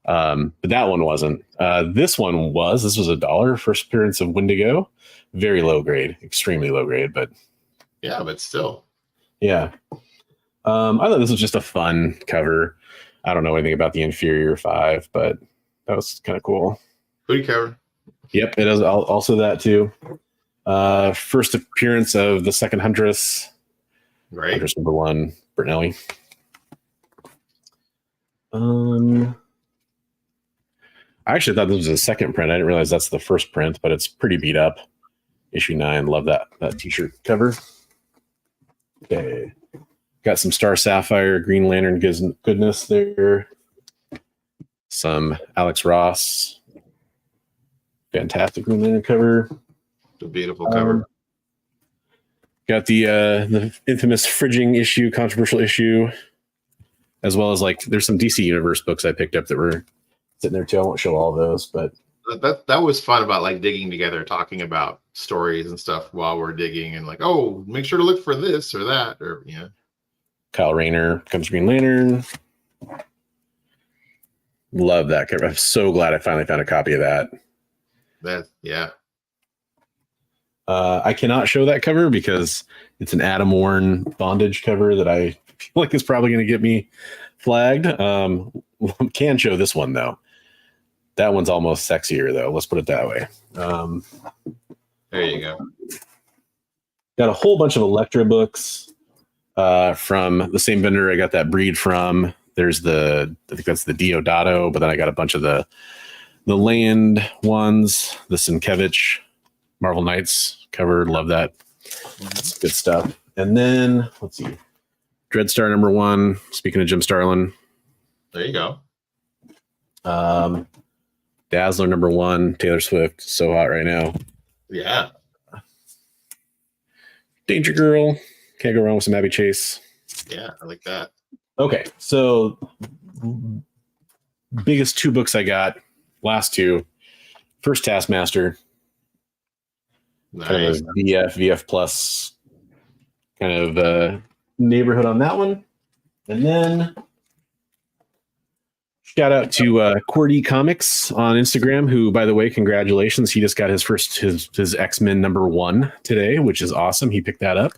But that one wasn't. This one was. This was $1. First appearance of Wendigo. Very low grade, extremely low grade, but yeah, but still. Yeah. I thought this was just a fun cover. I don't know anything about the Inferior 5, but that was kind of cool. Booty cover. Yep, it is also that too. First appearance of the second Huntress. Right. Huntress #1, Bertinelli. I actually thought this was a second print. I didn't realize that's the first print, but it's pretty beat up. Issue 9. Love that t-shirt cover. Okay. Got some Star Sapphire, Green Lantern goodness there. Some Alex Ross. Fantastic Green Lantern cover. The beautiful cover. Got the infamous fridging issue, controversial issue, as well as like there's some DC Universe books I picked up that were sitting there too. I won't show all of those, but that was fun about like digging together, talking about stories and stuff while we're digging, and like, oh, make sure to look for this or that, or yeah. Kyle Rayner comes Green Lantern. Love that cover. I'm so glad I finally found a copy of that. Yeah. I cannot show that cover because it's an Adam Warren bondage cover that I feel like is probably going to get me flagged. Can show this one though. That one's almost sexier though. Let's put it that way. There you go. Got a whole bunch of Elektra books from the same vendor I got that Breed from. There's I think that's the Diodato, but then I got a bunch of the Land ones, the Sienkiewicz Marvel Knights cover. Love that. That's good stuff. And then let's see. Dreadstar #1. Speaking of Jim Starlin. There you go. Dazzler #1. Taylor Swift. So hot right now. Yeah. Danger Girl. Can't go wrong with some Abby Chase. Yeah, I like that. Okay, so biggest two books I got. Last two. First Taskmaster. Nice. Kind of VF plus kind of neighborhood on that one. And then shout out to QWERTY Comics on Instagram, who, by the way, congratulations. He just got his X-Men #1 today, which is awesome. He picked that up.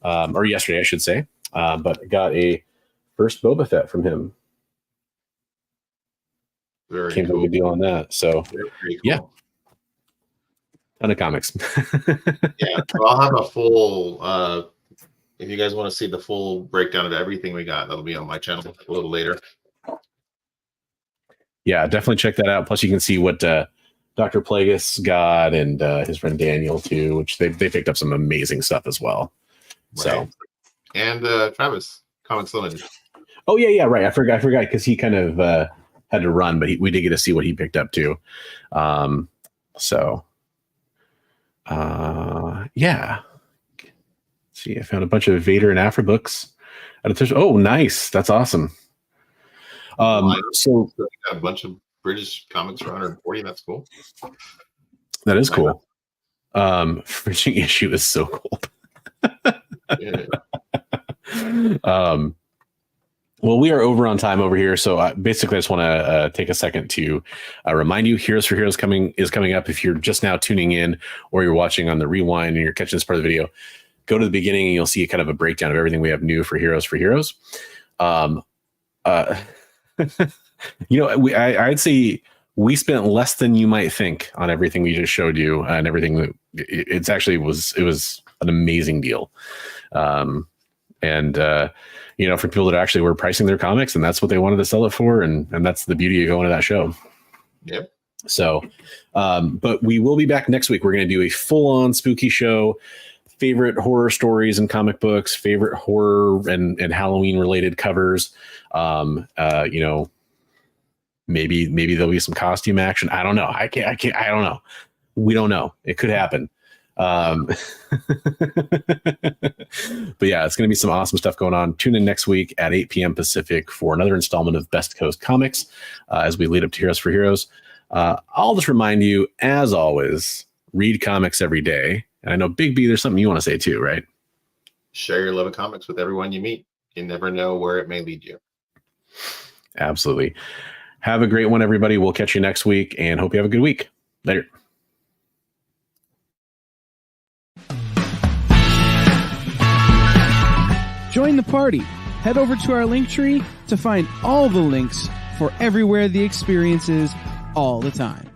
Or yesterday, I should say. But got a first Boba Fett from him. Very Came to a good deal on that. So, Very cool. yeah. Ton of comics. Yeah, so I'll have a full. If you guys want to see the full breakdown of everything we got, that'll be on my channel a little later. Yeah, definitely check that out. Plus, you can see what Dr. Plagueis got and his friend Daniel too, which they picked up some amazing stuff as well. Right. So, and Travis, Comics Limited. oh yeah, right. I forgot because he kind of had to run, but we did get to see what he picked up too. Yeah. Let's see, I found a bunch of Vader and Afra books. Oh, nice. That's awesome. So we got a bunch of British comics for 140. That's cool. that is cool. Fishing issue is so cool. Yeah. Well, we are over on time over here, so basically, I just want to take a second to remind you: Heroes for Heroes is coming up. If you're just now tuning in, or you're watching on the rewind and you're catching this part of the video, go to the beginning and you'll see kind of a breakdown of everything we have new for Heroes for Heroes. I'd say we spent less than you might think on everything we just showed you, and everything that it was an amazing deal. And for people that actually were pricing their comics and that's what they wanted to sell it for, and that's the beauty of going to that show. Yep. So, but we will be back next week. We're going to do a full-on spooky show. Favorite horror stories and comic books, favorite horror and Halloween related covers. Maybe there'll be some costume action. I don't know. I don't know. We don't know. It could happen. But yeah, it's going to be some awesome stuff going on. Tune in next week at 8 p.m. Pacific for another installment of Best Coast Comics as we lead up to Heroes for Heroes. I'll just remind you, as always, read comics every day. And I know, Big B, there's something you want to say too, right? Share your love of comics with everyone you meet. You never know where it may lead you. Absolutely. Have a great one, everybody. We'll catch you next week and hope you have a good week. Later. Join the party. Head over to our link tree to find all the links for everywhere the experience is all the time.